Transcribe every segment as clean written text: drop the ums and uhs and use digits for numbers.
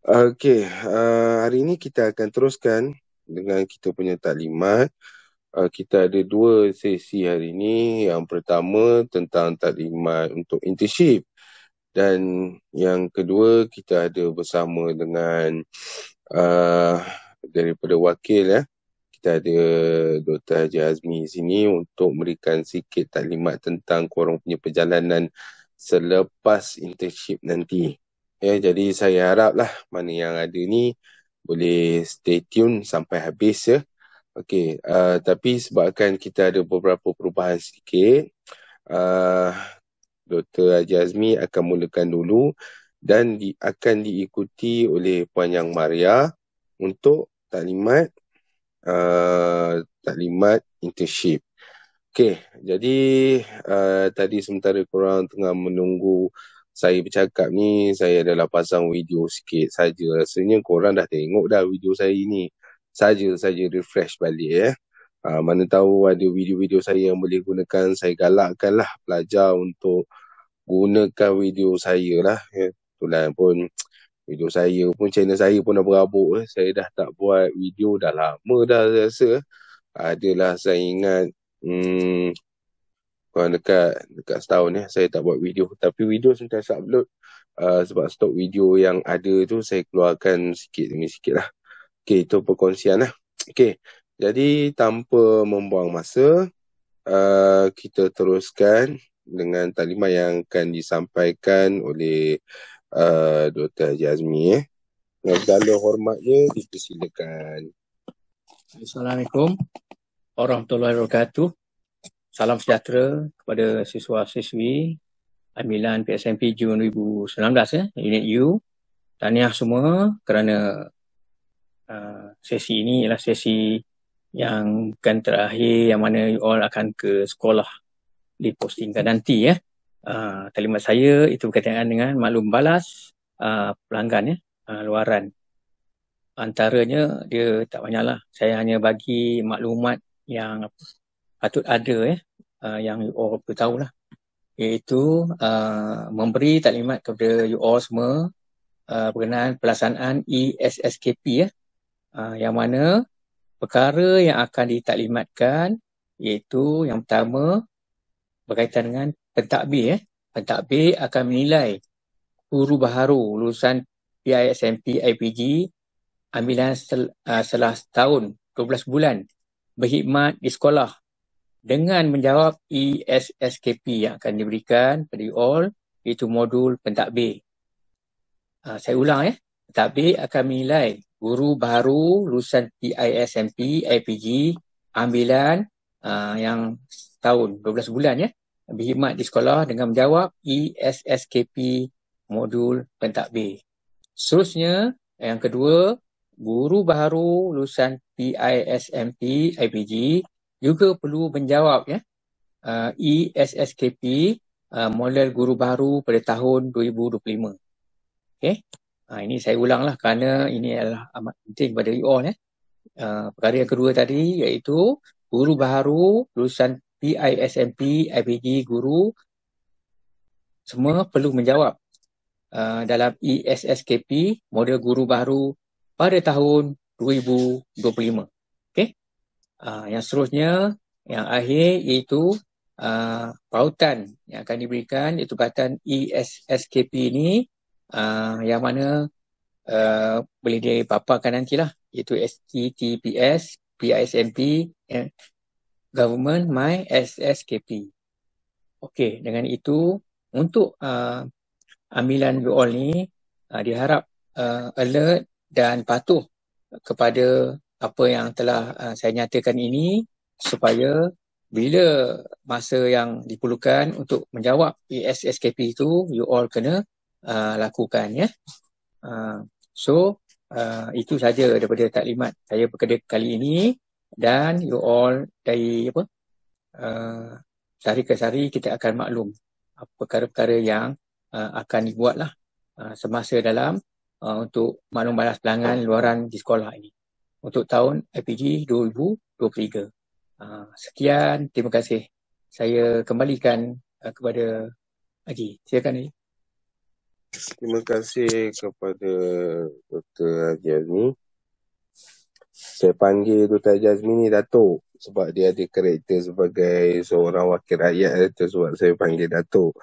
Okey, hari ini kita akan teruskan dengan kita punya taklimat. Kita ada 2 sesi hari ini. Yang pertama tentang taklimat untuk internship dan yang kedua kita ada bersama dengan daripada wakil kita ada Dr. Haji Azmi sini untuk memberikan sikit taklimat tentang korang punya perjalanan selepas internship nanti. Jadi saya haraplah mana yang ada ni boleh stay tune sampai habis ya. Okey, tapi sebabkan kita ada beberapa perubahan sedikit, Dr. Haji Azmi akan mulakan dulu dan akan diikuti oleh Puan Yang Maria untuk taklimat internship. Okey, jadi tadi sementara korang tengah menunggu saya bercakap ni, saya adalah pasang video sikit saja. Rasanya korang dah tengok dah video saya ni. Saja refresh balik mana tahu ada video-video saya yang boleh gunakan, saya galakkan lah pelajar untuk gunakan video saya lah. Itulah pun video saya pun, channel saya pun dah berabuk. Saya dah tak buat video dah lama dah saya rasa. Adalah saya ingat kurang dekat setahun saya tak buat video. Tapi video sentiasa upload sebab stok video yang ada tu saya keluarkan sikit demi sikit lah. Okey, itu perkongsian lah. Okey, jadi tanpa membuang masa, kita teruskan dengan taklimat yang akan disampaikan oleh Dr. Haji Azmi. Dengan segala hormatnya, dipersilakan. Assalamualaikum warahmatullahi wabarakatuh. Salam sejahtera kepada siswa-siswi ambilan PSMP Jun 2019 Unit U. Tahniah semua kerana sesi ini ialah sesi yang bukan terakhir yang mana you all akan ke sekolah dipostingkan nanti Taklimat saya itu berkaitan dengan maklum balas pelanggan luaran. Antaranya dia tak banyaklah. Saya hanya bagi maklumat yang patut ada yang you all perlu tahulah. Iaitu memberi taklimat kepada you all semua berkenaan pelaksanaan ESSKP yang mana perkara yang akan ditaklimatkan iaitu yang pertama berkaitan dengan pentadbir. Pentadbir akan menilai guru baharu lulusan PISMP IPG ambilan setelah setahun 12 bulan berkhidmat di sekolah dengan menjawab ESSKP yang akan diberikan pada you all, iaitu modul pentadbir. Saya ulang pentadbir akan menilai guru baharu lulusan PISMP IPG ambilan yang setahun 12 bulan berkhidmat di sekolah dengan menjawab ESSKP modul pentadbir. Seterusnya, yang kedua, guru baharu lulusan PISMP IPG juga perlu menjawab ESSKP model guru baru pada tahun 2025. Okey. Ini saya ulanglah kerana ini adalah amat penting pada you all. Perkara yang kedua tadi iaitu guru baharu lulusan PISMP IPG guru semua perlu menjawab dalam ESSKP model guru baru pada tahun 2025. Okey. Yang seterusnya, yang akhir iaitu pautan yang akan diberikan iaitu pautan ESSKP ini yang mana boleh dipaparkan nantilah iaitu HTTPS PISMP Government My SSKP. Okey, dengan itu untuk ambilan you all ni diharap alert dan patuh kepada apa yang telah saya nyatakan ini supaya bila masa yang diperlukan untuk menjawab ESSKP itu you all kena lakukan So itu saja daripada taklimat saya pada kali ini, dan you all dari sehari ke hari kita akan maklum perkara-perkara yang akan dibuatlah semasa dalam untuk maklum balas pelanggan luaran di sekolah ini untuk tahun IPG 2023. Sekian, terima kasih. Saya kembalikan kepada Haji. Silakan Haji. Terima kasih kepada Dr. Haji Azmi. Saya panggil Dr. Haji Azmi ni Datuk sebab dia ada karakter sebagai seorang wakil rakyat, itu sebab saya panggil Datuk.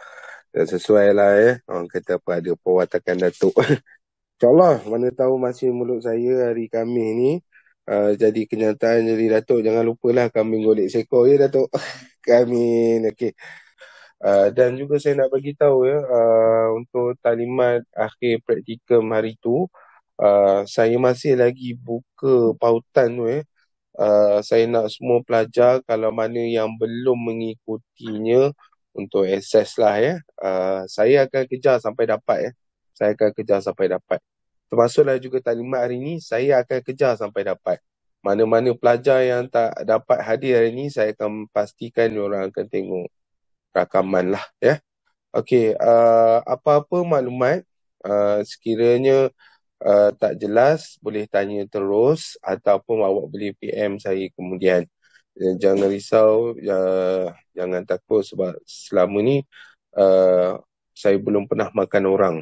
Dan sesuai lah orang kata apa, ada perwatakan Datuk. InsyaAllah, mana tahu masih mulut saya hari Khamis ni jadi kenyataan jadi Datuk. Jangan lupalah kambing golek seekor ya Datuk. Amin. Okey. Dan juga saya nak bagi tahu untuk talimat akhir praktikum hari tu, saya masih lagi buka pautan tu saya nak semua pelajar kalau mana yang belum mengikutinya untuk akses lah saya akan kejar sampai dapat Saya akan kejar sampai dapat. Termasuklah juga talimat hari ni, saya akan kejar sampai dapat. Mana-mana pelajar yang tak dapat hadir hari ni, saya akan pastikan diorang akan tengok rakaman lah Okey, apa-apa maklumat sekiranya tak jelas, boleh tanya terus ataupun awak boleh PM saya kemudian. Jangan risau, jangan takut sebab selama ni saya belum pernah makan orang.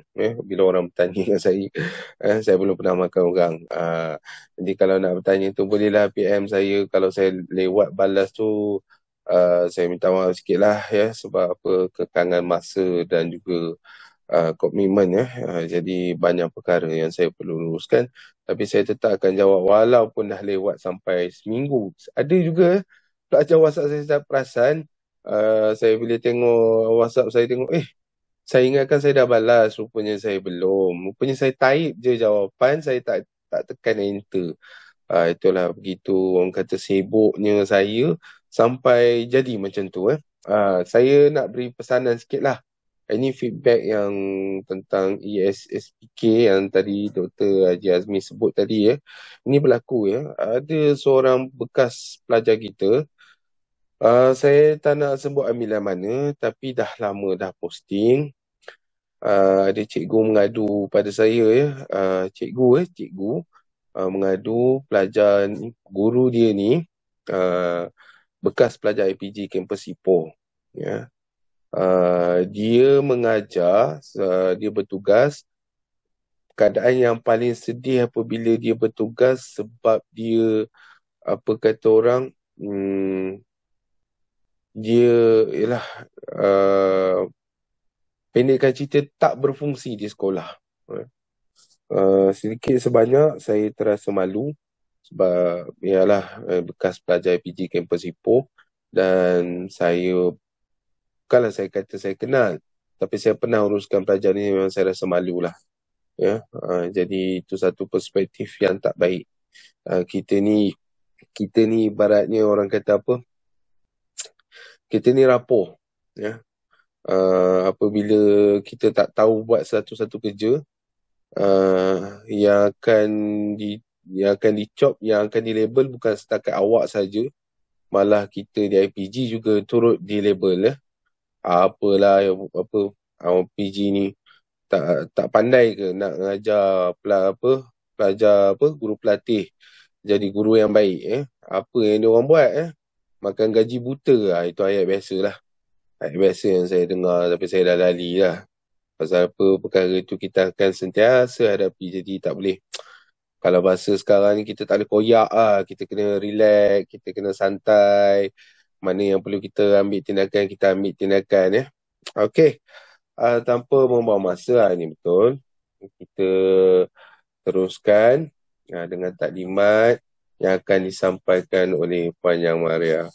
Bila orang bertanya dengan saya belum pernah makan orang. Jadi kalau nak bertanya tu bolehlah PM saya. Kalau saya lewat balas tu, saya minta maaf sikit lah sebab apa, kekangan masa dan juga komitmen jadi banyak perkara yang saya perlu luruskan, tapi saya tetap akan jawab walaupun dah lewat sampai seminggu. Ada juga pelajar WhatsApp saya tak perasan, saya bila tengok WhatsApp saya tengok saya ingatkan saya dah balas, rupanya saya belum. Rupanya saya type je jawapan, saya tak tekan enter. Itulah begitu orang kata sibuknya saya sampai jadi macam tu Saya nak beri pesanan sikit lah. Ini feedback yang tentang ESSPK yang tadi Dr. Haji Azmi sebut tadi Ini berlaku Ada seorang bekas pelajar kita, saya tak nak sebut ambilan mana, tapi dah lama dah posting. Ada cikgu mengadu pada saya cikgu mengadu pelajar ni, guru dia ni bekas pelajar IPG kampus Ipoh dia mengajar, dia bertugas. Keadaan yang paling sedih apabila dia bertugas sebab dia, apa kata orang, dia ialah pendekkan cerita tak berfungsi di sekolah. Sedikit sebanyak saya terasa malu sebab ialah bekas pelajar IPG kampus Ipoh, dan saya, bukanlah saya kata saya kenal, tapi saya pernah uruskan pelajar ni, memang saya rasa malu lah jadi itu satu perspektif yang tak baik. Kita ni ibaratnya orang kata apa, kita ni rapuh apabila kita tak tahu buat satu-satu kerja yang akan dicop, yang akan dilabel bukan setakat awak saja, malah kita di IPG juga turut dilabel apalah PG ni tak pandai ke nak mengajar pelajar guru pelatih jadi guru yang baik apa yang diorang buat makan gaji buta itu ayat biasalah. Ayat biasa yang saya dengar, tapi saya dah lali lah. Pasal apa perkara itu kita akan sentiasa hadapi, jadi tak boleh. Kalau bahasa sekarang ni kita tak boleh koyak kita kena relax, kita kena santai. Mana yang perlu kita ambil tindakan, kita ambil tindakan Okey. Tanpa membuang masa ini betul. Kita teruskan dengan taklimat yang akan disampaikan oleh Puan Yang Maria.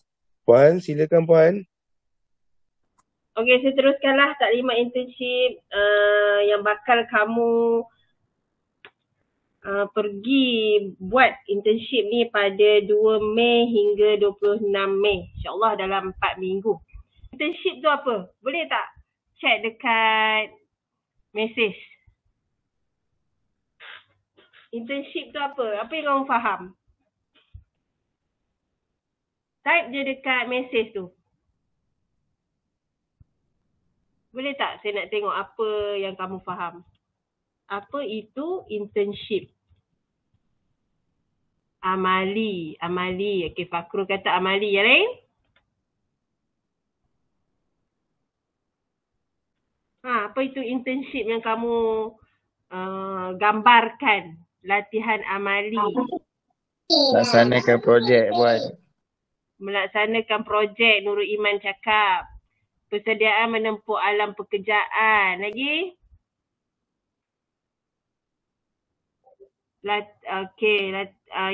Puan, silakan Puan. Okey, saya teruskanlah taklimat internship yang bakal kamu pergi buat internship ni pada 2 Mei hingga 26 Mei. InsyaAllah dalam 4 minggu. Internship tu apa? Boleh tak chat dekat message? Internship tu apa? Apa yang kamu faham? Type je dekat message tu. Boleh tak saya nak tengok apa yang kamu faham? Apa itu internship? Amali. Okey, Fakrul kata amali. Yang lain? Apa itu internship yang kamu gambarkan latihan amali. Laksanakan projek buat. Melaksanakan projek, Nurul Iman cakap. Persediaan menempuh alam pekerjaan. Lagi?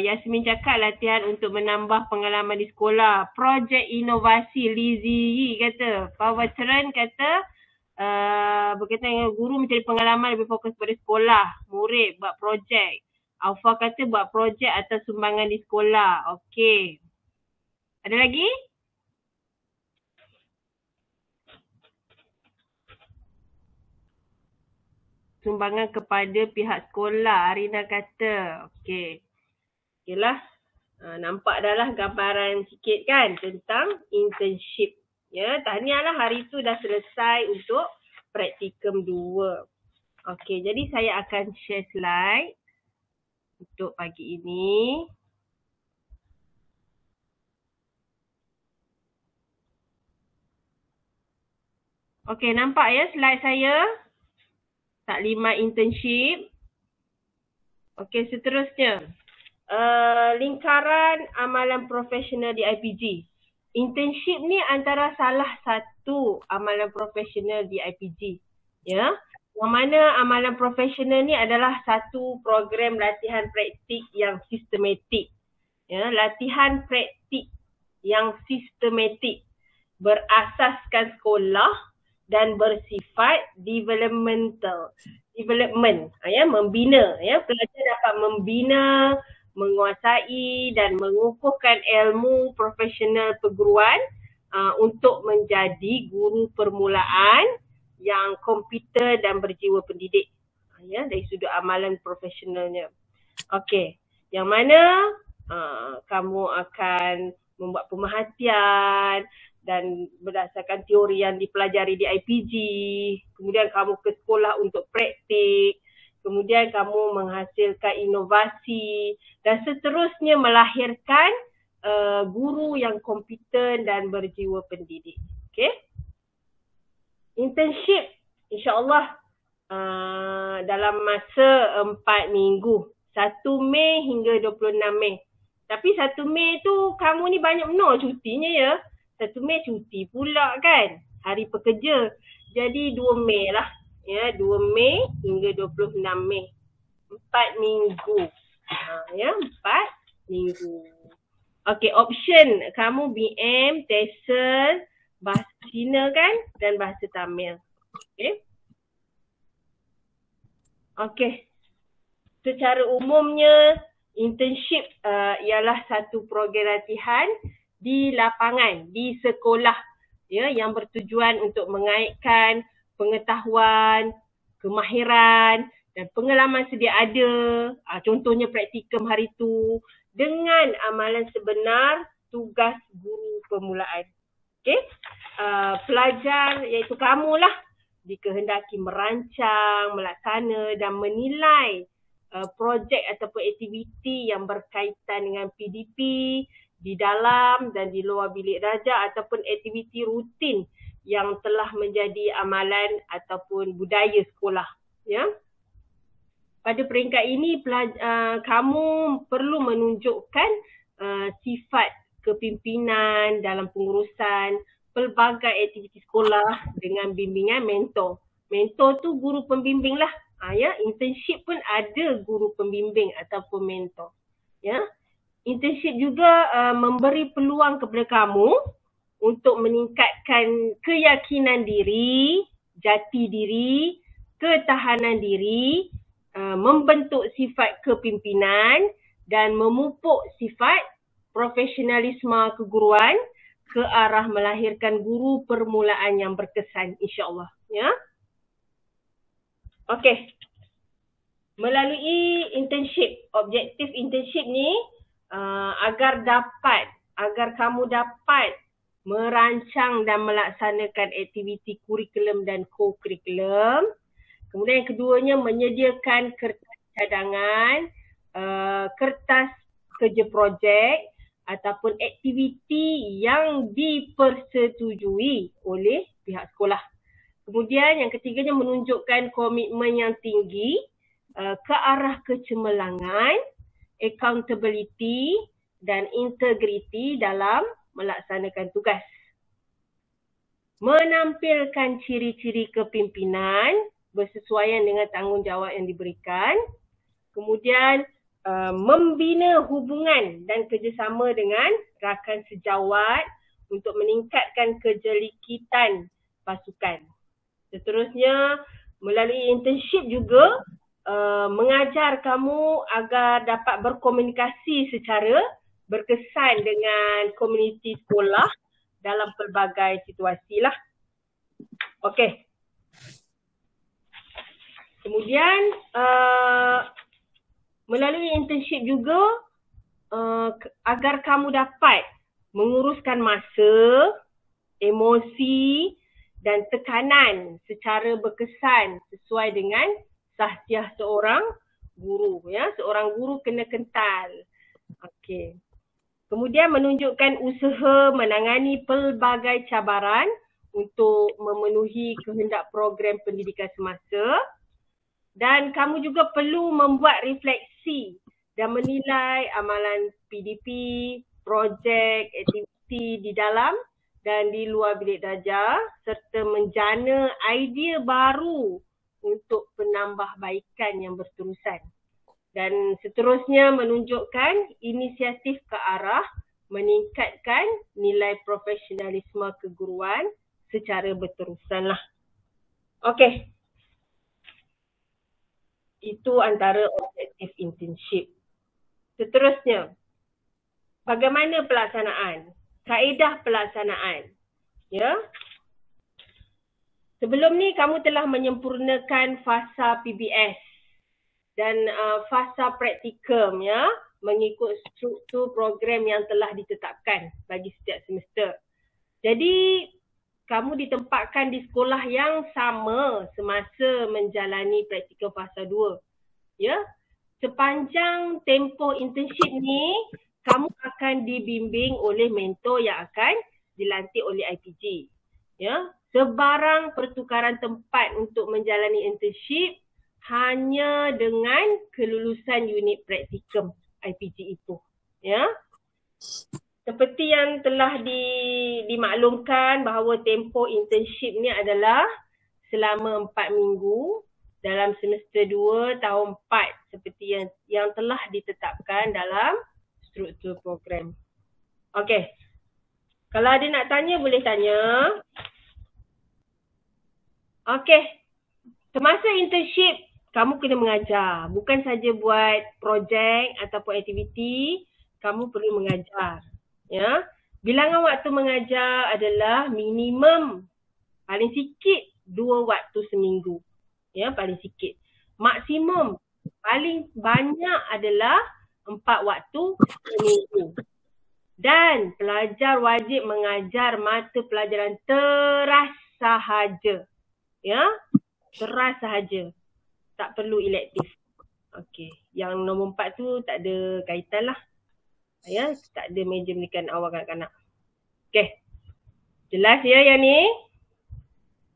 Yasmin cakap latihan untuk menambah pengalaman di sekolah. Projek inovasi, Lizzie kata. Veteran kata berkaitan dengan guru mencari pengalaman lebih fokus pada sekolah. Murid buat projek. Alfa kata buat projek atas sumbangan di sekolah. Okey. Ada lagi? Sumbangan kepada pihak sekolah, Arina kata. Okey. Okeylah. Nampak dah lah gambaran sikit kan tentang internship. Ya, tahniahlah hari tu dah selesai untuk praktikum 2. Okey, jadi saya akan share slide untuk pagi ini. Okey, nampak ya slide saya? Taklimat internship. Okey, seterusnya. Lingkaran amalan profesional di IPG. Internship ni antara salah satu amalan profesional di IPG. Ya. Yang mana amalan profesional ni adalah satu program latihan praktik yang sistematik. Ya, latihan praktik yang sistematik berasaskan sekolah dan bersifat development, ya, membina, ya, pelajar dapat membina, menguasai dan mengukuhkan ilmu profesional perguruan untuk menjadi guru permulaan yang kompeten dan berjiwa pendidik, ya, dari sudut amalan profesionalnya. Okey, yang mana kamu akan membuat pemerhatian dan berdasarkan teori yang dipelajari di IPG, kemudian kamu ke sekolah untuk praktik, kemudian kamu menghasilkan inovasi dan seterusnya melahirkan guru yang kompeten dan berjiwa pendidik. Okey? Internship insya-Allah dalam masa 4 minggu, 1 Mei hingga 26 Mei. Tapi 1 Mei tu kamu ni banyak benar cutinya ya. 1 Mei cuti pula kan, hari pekerja. Jadi 2 Mei lah. Ya, 2 Mei hingga 26 Mei. 4 minggu. Ya, 4 minggu. Okey, option kamu BM, TESOL, bahasa Cina kan dan bahasa Tamil. Okey. Okey. Secara umumnya internship ialah satu program latihan di lapangan, di sekolah, ya, yang bertujuan untuk mengaitkan pengetahuan, kemahiran dan pengalaman sedia ada, contohnya praktikum hari tu, dengan amalan sebenar tugas guru permulaan. Okey? Pelajar iaitu kamulah dikehendaki merancang, melaksana dan menilai projek ataupun aktiviti yang berkaitan dengan PDP di dalam dan di luar bilik darjah ataupun aktiviti rutin yang telah menjadi amalan ataupun budaya sekolah, ya. Pada peringkat ini kamu perlu menunjukkan sifat kepimpinan dalam pengurusan pelbagai aktiviti sekolah dengan bimbingan mentor. Mentor tu guru pembimbing lah. Ya, internship pun ada guru pembimbing ataupun mentor. Ya. Internship juga memberi peluang kepada kamu untuk meningkatkan keyakinan diri, jati diri, ketahanan diri, membentuk sifat kepimpinan dan memupuk sifat profesionalisme keguruan ke arah melahirkan guru permulaan yang berkesan, insya-Allah, ya. Okey. Melalui internship, objektif internship ni agar kamu dapat merancang dan melaksanakan aktiviti kurikulum dan co-kurikulum. Kemudian yang keduanya menyediakan kertas cadangan, kertas kerja projek ataupun aktiviti yang dipersetujui oleh pihak sekolah. Kemudian yang ketiganya menunjukkan komitmen yang tinggi ke arah kecemerlangan, accountability dan integriti dalam melaksanakan tugas. Menampilkan ciri-ciri kepimpinan bersesuaian dengan tanggungjawab yang diberikan. Kemudian membina hubungan dan kerjasama dengan rakan sejawat untuk meningkatkan kejelikitan pasukan. Seterusnya, melalui internship juga mengajar kamu agar dapat berkomunikasi secara berkesan dengan komuniti sekolah dalam pelbagai situasi lah. Okey. Kemudian melalui internship juga agar kamu dapat menguruskan masa, emosi dan tekanan secara berkesan sesuai dengan sahsiah seorang guru, ya. Seorang guru kena kental. Okey. Kemudian menunjukkan usaha menangani pelbagai cabaran untuk memenuhi kehendak program pendidikan semasa, dan kamu juga perlu membuat refleksi dan menilai amalan PDP, projek, aktiviti di dalam dan di luar bilik darjah serta menjana idea baru untuk penambahbaikan yang berterusan. Dan seterusnya menunjukkan inisiatif ke arah meningkatkan nilai profesionalisme keguruan secara berterusan lah. Okey. Itu antara objektif internship. Seterusnya, bagaimana pelaksanaan? Kaedah pelaksanaan. Ya. Sebelum ni kamu telah menyempurnakan fasa PBS dan fasa praktikum, ya, mengikut struktur program yang telah ditetapkan bagi setiap semester. Jadi kamu ditempatkan di sekolah yang sama semasa menjalani praktikum fasa 2. Ya. Sepanjang tempoh internship ni, kamu akan dibimbing oleh mentor yang akan dilantik oleh IPG. Ya. Sebarang pertukaran tempat untuk menjalani internship hanya dengan kelulusan unit praktikum IPG itu. Ya. Seperti yang telah dimaklumkan bahawa tempoh internship ni adalah selama 4 minggu dalam semester 2 tahun 4 seperti yang telah ditetapkan dalam struktur program. Okey. Kalau ada nak tanya boleh tanya. Okey. Semasa internship kamu kena mengajar, bukan saja buat projek ataupun aktiviti, kamu perlu mengajar. Ya. Bilangan waktu mengajar adalah minimum paling sikit 2 waktu seminggu. Ya, paling sikit. Maksimum paling banyak adalah 4 waktu seminggu. Dan pelajar wajib mengajar mata pelajaran teras sahaja. Ya, teras sahaja. Tak perlu elektif. Okey, yang nombor 4 tu tak ada kaitan lah. Ya, tak ada meja pendidikan awal kanak-kanak. Okey. Jelas ya yang ni?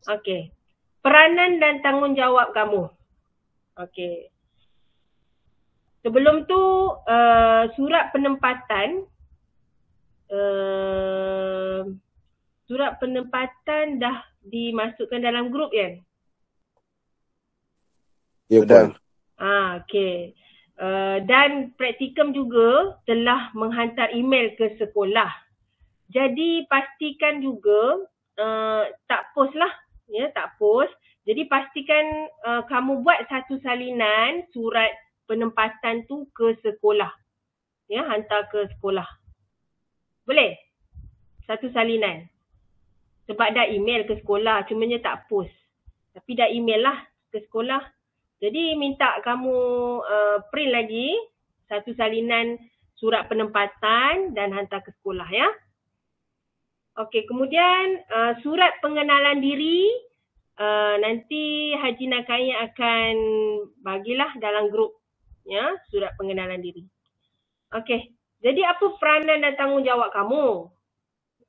Okey. Peranan dan tanggungjawab kamu. Okey. Sebelum tu surat penempatan dah dimasukkan dalam grup kan? Ya, Puan. Okey. Dan praktikum juga telah menghantar email ke sekolah. Jadi pastikan juga tak post lah. Ya, tak post. Jadi pastikan kamu buat satu salinan surat penempatan tu ke sekolah. Ya, hantar ke sekolah. Boleh? Satu salinan. Sebab dah email ke sekolah, cumanya tak post. Tapi dah email lah ke sekolah. Jadi minta kamu print lagi satu salinan surat penempatan dan hantar ke sekolah, ya. Okey, kemudian surat pengenalan diri nanti Haji Nakai akan bagilah dalam grup, ya, surat pengenalan diri. Okey, jadi apa peranan dan tanggungjawab kamu?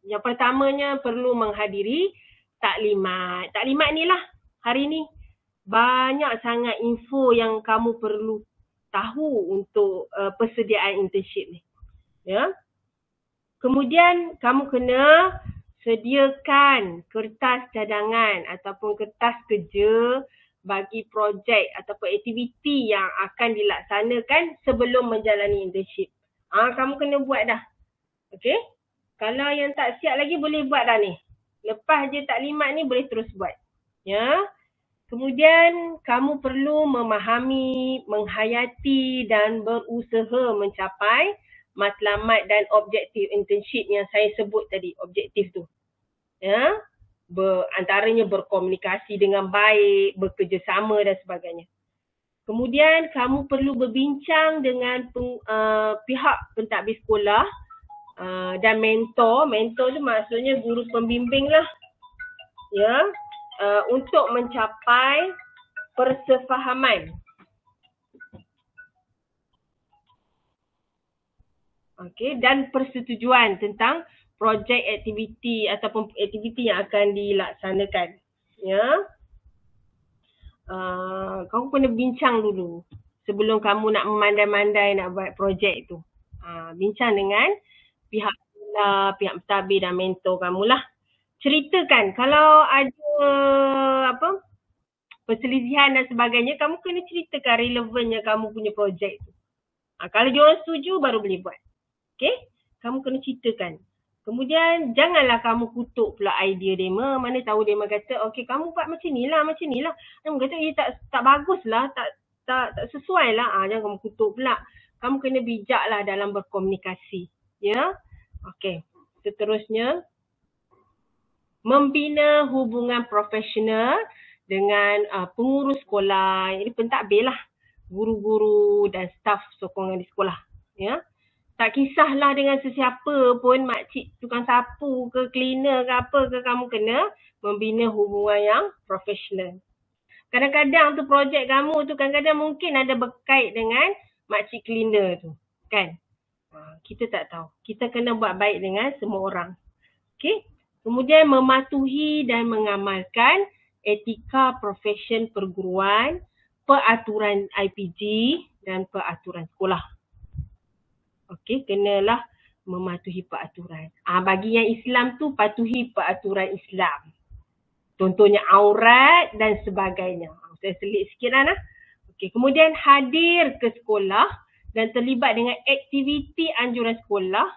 Yang pertamanya perlu menghadiri taklimat. Taklimat ni lah hari ni. banyak sangat info yang kamu perlu tahu untuk persediaan internship ni. Ya. Kemudian kamu kena sediakan kertas cadangan ataupun kertas kerja bagi projek ataupun aktiviti yang akan dilaksanakan sebelum menjalani internship. Kamu kena buat dah. Okey? Kalau yang tak siap lagi boleh buat dah ni. Lepas je taklimat ni boleh terus buat. Ya. Kemudian kamu perlu memahami, menghayati dan berusaha mencapai matlamat dan objektif internship yang saya sebut tadi, objektif tu. Ya, antaranya berkomunikasi dengan baik, bekerjasama dan sebagainya. Kemudian kamu perlu berbincang dengan pihak pentadbir sekolah dan mentor. Mentor tu maksudnya guru pembimbing lah. Ya. Untuk mencapai persefahaman. Okey, dan persetujuan tentang projek aktiviti ataupun aktiviti yang akan dilaksanakan. Ya. Kamu kena bincang dulu sebelum kamu nak memandai-mandai nak buat projek tu. Bincang dengan pihak sekolah, pihak pentadbir dan mentor kamulah. Ceritakan kalau ada perselisihan dan sebagainya, kamu kena ceritakan relevannya kamu punya projek tu. Kalau diorang setuju baru boleh buat. Okey? Kamu kena ceritakan. Kemudian janganlah kamu kutuk pula idea dema. Mana tahu dema kata, okey kamu buat macam ni lah. Kamu kata, tak bagus lah, tak sesuai lah. Jangan kamu kutuk pula. Kamu kena bijak lah dalam berkomunikasi. Ya? Okey. Seterusnya, membina hubungan profesional dengan pengurus sekolah, ini pentadbir lah, guru-guru dan staf sokongan di sekolah. Ya. Tak kisahlah dengan sesiapa pun, makcik tukang sapu ke, cleaner ke apa ke, kamu kena membina hubungan yang profesional. Kadang-kadang tu projek kamu tu kadang-kadang mungkin ada berkait dengan makcik cleaner tu, kan? Kita tak tahu. Kita kena buat baik dengan semua orang. Okey? Kemudian mematuhi dan mengamalkan etika profesion perguruan, peraturan IPG dan peraturan sekolah. Okey, kenalah mematuhi peraturan. Bagi yang Islam tu patuhi peraturan Islam. Contohnya aurat dan sebagainya. Saya selit sikit lah. Okey, kemudian hadir ke sekolah dan terlibat dengan aktiviti anjuran sekolah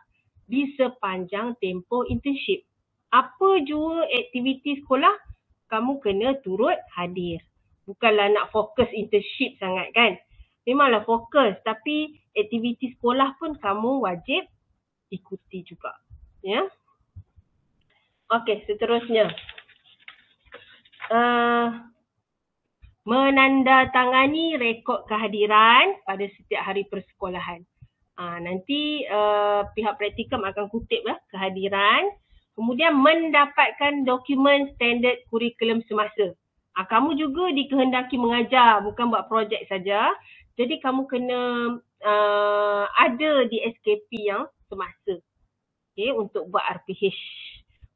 di sepanjang tempoh internship. Apa jua aktiviti sekolah, kamu kena turut hadir. Bukanlah nak fokus internship sangat kan. Memanglah fokus, tapi aktiviti sekolah pun kamu wajib ikuti juga. Ya. Okey, seterusnya. Menandatangani rekod kehadiran pada setiap hari persekolahan. Nanti pihak praktikum akan kutip lah kehadiran. Kemudian mendapatkan dokumen standard kurikulum semasa. Kamu juga dikehendaki mengajar, bukan buat projek saja. Jadi kamu kena ada di SKP yang semasa. Okay, untuk buat RPH.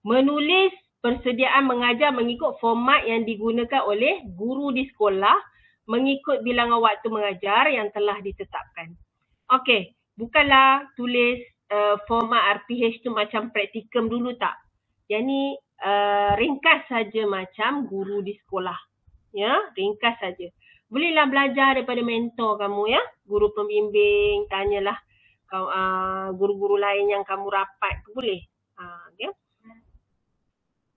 Menulis persediaan mengajar mengikut format yang digunakan oleh guru di sekolah mengikut bilangan waktu mengajar yang telah ditetapkan. Okey, bukanlah tulis format RPH tu macam praktikum dulu tak. Yang ni ringkas saja macam guru di sekolah. Ya, ringkas saja. Bolehlah belajar daripada mentor kamu ya, guru pembimbing, tanyalah guru-guru lain yang kamu rapat boleh. Ya.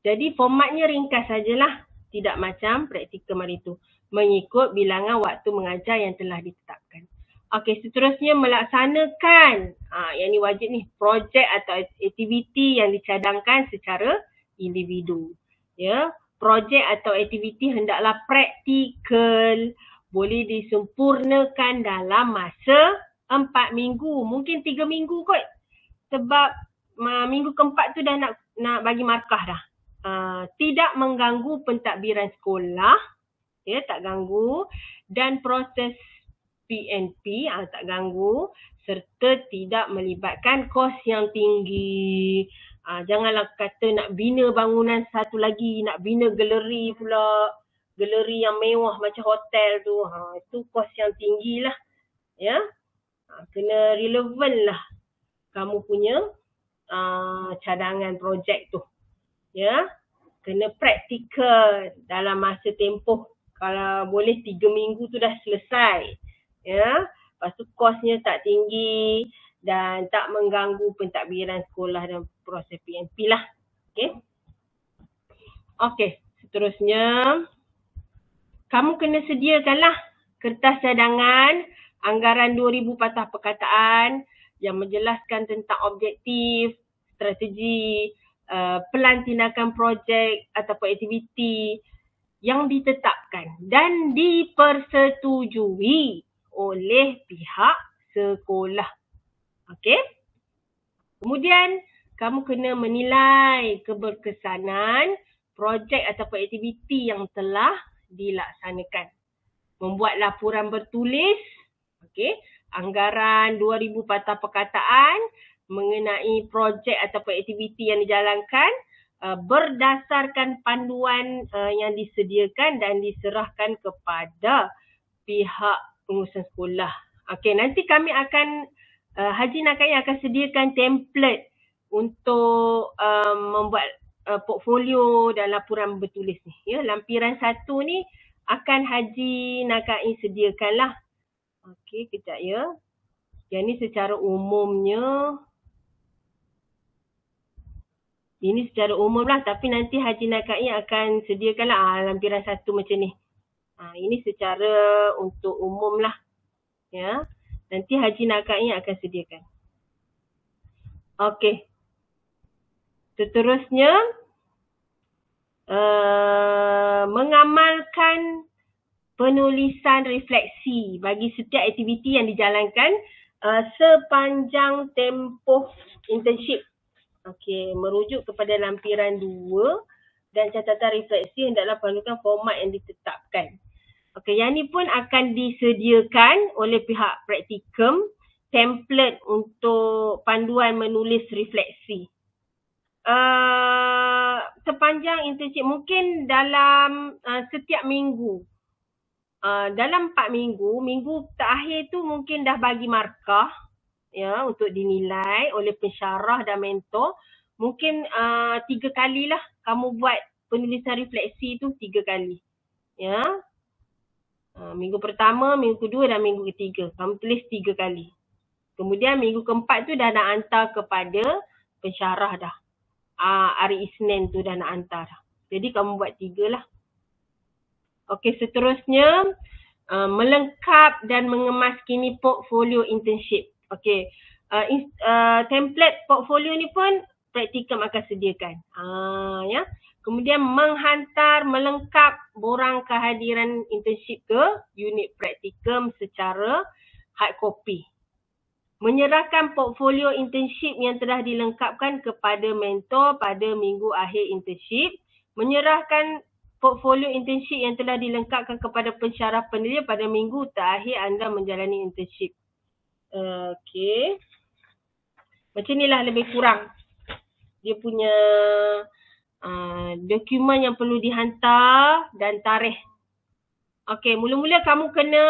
Jadi formatnya ringkas sajalah, tidak macam praktikum hari itu. Mengikut bilangan waktu mengajar yang telah ditetapkan. Okey, seterusnya melaksanakan, yang ni wajib ni, projek atau aktiviti yang dicadangkan secara individu. Ya, projek atau aktiviti hendaklah praktikal, boleh disempurnakan dalam masa 4 minggu, mungkin 3 minggu kot. Sebab minggu keempat tu dah nak bagi markah dah. Tidak mengganggu pentadbiran sekolah, ya, tak ganggu, dan proses PNP tak ganggu, serta tidak melibatkan kos yang tinggi. Janganlah kata nak bina bangunan satu lagi, nak bina galeri pula, galeri yang mewah macam hotel tu. Itu kos yang tinggi lah. Ya. Kena relevan lah kamu punya cadangan projek tu. Ya. Kena praktikal dalam masa tempoh. Kalau boleh 3 minggu tu dah selesai. Ya. Lepas tu kosnya tak tinggi dan tak mengganggu pentadbiran sekolah dan proses PMP lah. Okey, seterusnya kamu kena sediakanlah kertas cadangan anggaran 2,000 patah perkataan yang menjelaskan tentang objektif, strategi, pelan tindakan projek ataupun aktiviti yang ditetapkan dan dipersetujui oleh pihak sekolah. Okey? Kemudian kamu kena menilai keberkesanan projek ataupun aktiviti yang telah dilaksanakan. Membuat laporan bertulis, anggaran 2,000 patah perkataan mengenai projek ataupun aktiviti yang dijalankan berdasarkan panduan yang disediakan dan diserahkan kepada pihak pengurusan sekolah. Nanti kami akan, Haji Nakai akan sediakan template untuk membuat portfolio dan laporan bertulis ni. Ya, lampiran 1 ni akan Haji Nakai sediakanlah. Okey, kejap ya. Yang ni secara umumnya. Ini secara umum lah, tapi nanti Haji Nakai akan sediakanlah lampiran 1 macam ni. Ini secara untuk umum lah. Ya. Nanti Haji Nakai akan sediakan. Okey. Seterusnya, mengamalkan penulisan refleksi bagi setiap aktiviti yang dijalankan sepanjang tempoh internship. Merujuk kepada lampiran 2 dan catatan refleksi hendaklah perlukan format yang ditetapkan. Yang ni pun akan disediakan oleh pihak praktikum template untuk panduan menulis refleksi. Sepanjang internship mungkin dalam setiap minggu. Dalam 4 minggu, minggu terakhir tu mungkin dah bagi markah ya untuk dinilai oleh pensyarah dan mentor. Mungkin 3 kalilah kamu buat penulisan refleksi tu 3 kali. Ya. Minggu pertama, minggu kedua dan minggu ketiga. Kamu tulis 3 kali. Kemudian minggu keempat tu dah nak hantar kepada pensyarah dah. Hari Isnin tu dah nak hantar. Jadi kamu buat 3 lah. Seterusnya melengkap dan mengemaskini portfolio internship. Template portfolio ni pun praktikum akan sediakan. Ya. Kemudian menghantar melengkap borang kehadiran internship ke unit praktikum secara hard copy. Menyerahkan portfolio internship yang telah dilengkapkan kepada mentor pada minggu akhir internship. Menyerahkan portfolio internship yang telah dilengkapkan kepada pensyarah penelia pada minggu terakhir anda menjalani internship. Macam inilah lebih kurang. Dia punya dokumen yang perlu dihantar dan tarikh. Mula-mula kamu kena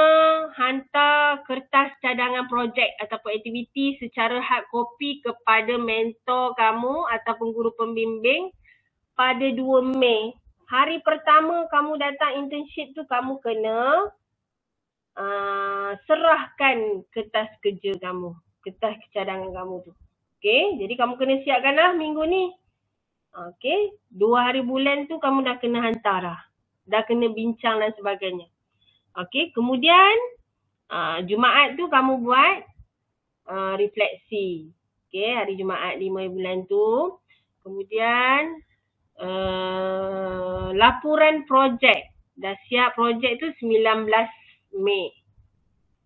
hantar kertas cadangan projek ataupun aktiviti secara hard copy kepada mentor kamu ataupun guru pembimbing pada 2 Mei. Hari pertama kamu datang internship tu kamu kena serahkan kertas kerja kamu, kertas cadangan kamu tu. Jadi kamu kena siapkanlah minggu ni. 2 hari bulan tu kamu dah kena hantar dah. Dah kena bincang dan sebagainya. Kemudian Jumaat tu kamu buat refleksi. Hari Jumaat 5 bulan tu. Kemudian laporan projek. Dah siap projek tu 19 Mei.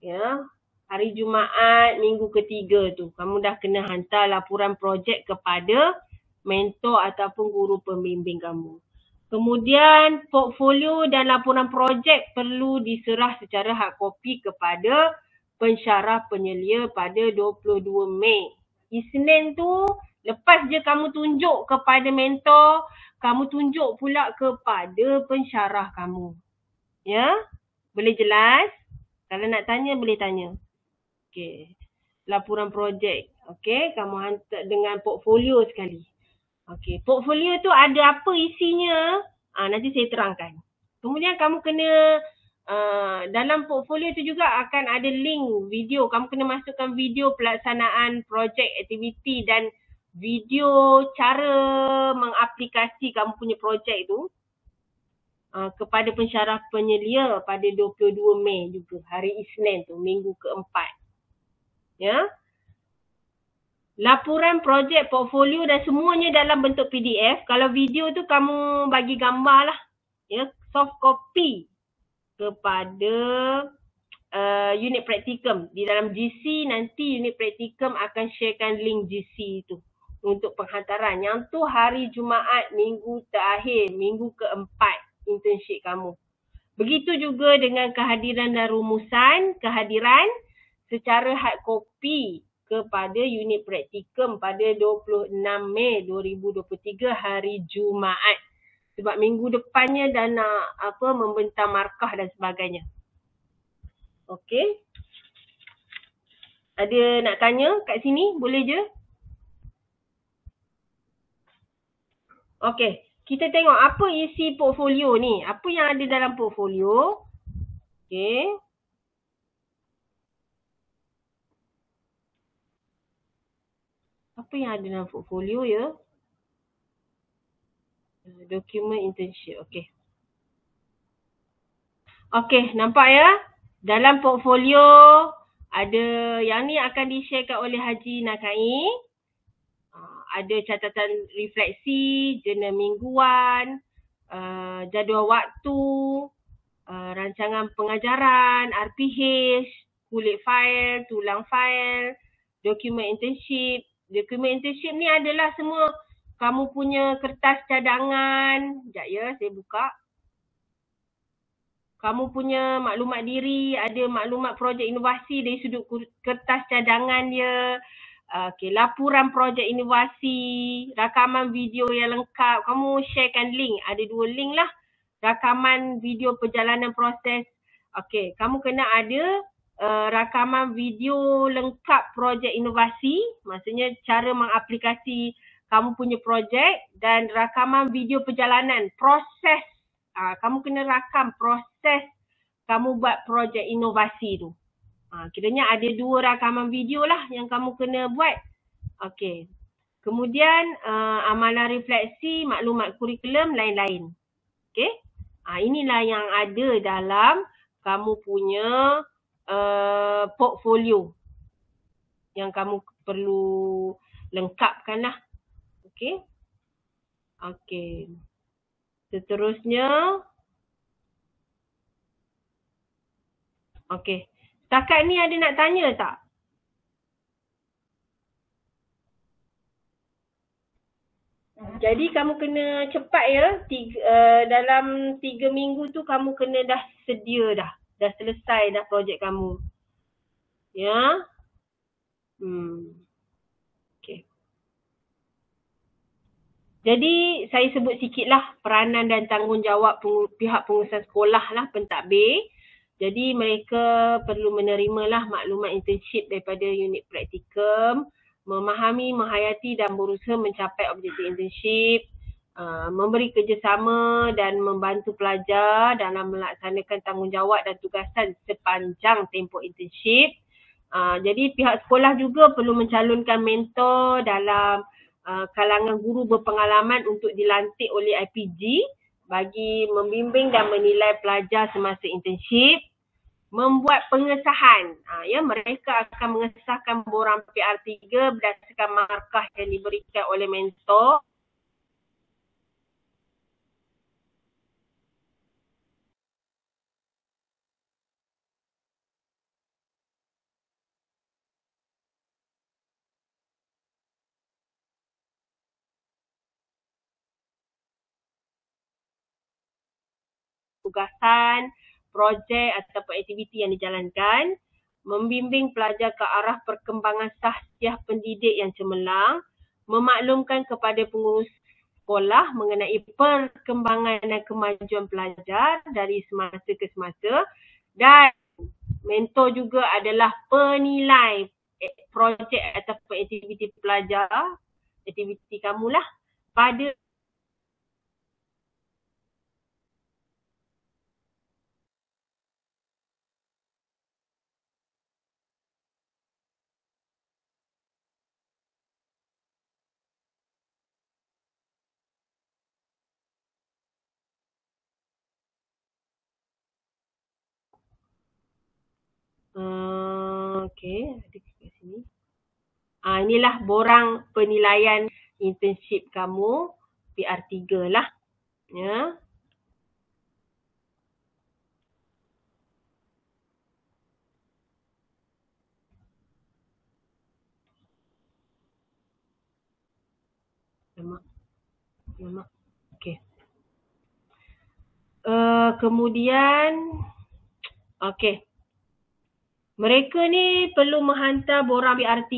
Ya. Hari Jumaat minggu ketiga tu kamu dah kena hantar laporan projek kepada mentor ataupun guru pembimbing kamu. Kemudian portfolio dan laporan projek perlu diserah secara hard copy kepada pensyarah penyelia pada 22 Mei. Isnin tu lepas je kamu tunjuk kepada mentor, kamu tunjuk pula kepada pensyarah kamu. Ya, boleh jelas? Kalau nak tanya, boleh tanya. Okey. Laporan projek. Okey, kamu hantar dengan portfolio sekali. Okey, portfolio tu ada apa isinya? Nanti saya terangkan. Kemudian kamu kena dalam portfolio tu juga akan ada link video. Kamu kena masukkan video pelaksanaan projek, aktiviti dan video cara mengaplikasi kamu punya projek tu kepada pensyarah penyelia pada 22 Mei juga, hari Isnin tu, minggu keempat. Ya. Laporan projek, portfolio dan semuanya dalam bentuk PDF. Kalau video tu kamu bagi gambar lah. Ya, soft copy kepada unit praktikum. Di dalam GC nanti unit praktikum akan sharekan link GC itu untuk penghantaran. Yang tu hari Jumaat, minggu terakhir, minggu keempat internship kamu. Begitu juga dengan kehadiran dan rumusan kehadiran secara hard copy kepada unit praktikum pada 26 Mei 2023 hari Jumaat. Sebab minggu depannya dah nak membentang markah dan sebagainya. Okey. Ada nak tanya kat sini? Boleh je? Okey. Kita tengok apa isi portfolio ni. Apa yang ada dalam portfolio. Okey. Apa yang ada dalam portfolio ya? Dokumen internship. Okey. Okey, nampak ya? Dalam portfolio ada yang ni akan di-sharekan oleh Haji Nakai. Ada catatan refleksi, jurnal mingguan, jadual waktu, rancangan pengajaran, RPH, kulit file, tulang file, dokumen internship. Dokumen internship ni adalah semua kamu punya kertas cadangan. Sekejap ya, saya buka. Kamu punya maklumat diri, ada maklumat projek inovasi dari sudut kertas cadangan dia. Okey, laporan projek inovasi, rakaman video yang lengkap. Kamu sharekan link, ada 2 link lah. Rakaman video perjalanan proses. Okey, kamu kena ada rakaman video lengkap projek inovasi, maksudnya cara mengaplikasi kamu punya projek, dan rakaman video perjalanan, proses. Kamu kena rakam proses kamu buat projek inovasi tu. Kiranya ada 2 rakaman video lah yang kamu kena buat. Okey. Kemudian amalan refleksi, maklumat kurikulum, lain-lain. Okey. Inilah yang ada dalam kamu punya portfolio yang kamu perlu lengkapkan lah. Okey. Okey. Seterusnya. Okey. Setakat ni ada nak tanya tak? Jadi kamu kena cepat ya. Dalam 3 minggu tu kamu kena dah sedia dah. Dah selesai dah projek kamu. Ya. Okey. Jadi saya sebut sikitlah peranan dan tanggungjawab pihak pengurusan sekolah lah, pentadbir. Jadi mereka perlu menerimalah maklumat internship daripada unit praktikum, memahami, menghayati dan berusaha mencapai objektif internship, memberi kerjasama dan membantu pelajar dalam melaksanakan tanggungjawab dan tugasan sepanjang tempoh internship. Jadi pihak sekolah juga perlu mencalonkan mentor dalam kalangan guru berpengalaman untuk dilantik oleh IPG bagi membimbing dan menilai pelajar semasa internship. Membuat pengesahan. Mereka akan mengesahkan borang PR3 berdasarkan markah yang diberikan oleh mentor. Tugasan, projek ataupun aktiviti yang dijalankan, membimbing pelajar ke arah perkembangan sahsiah pendidik yang cemerlang, memaklumkan kepada pengurus sekolah mengenai perkembangan dan kemajuan pelajar dari semasa ke semasa, dan mentor juga adalah penilai projek ataupun aktiviti pelajar, aktiviti kamu lah pada okey, ada kat sini. Inilah borang penilaian internship kamu PR3 lah. Ya. Lama. Okey. Kemudian okey. Mereka ni perlu menghantar borang PR3,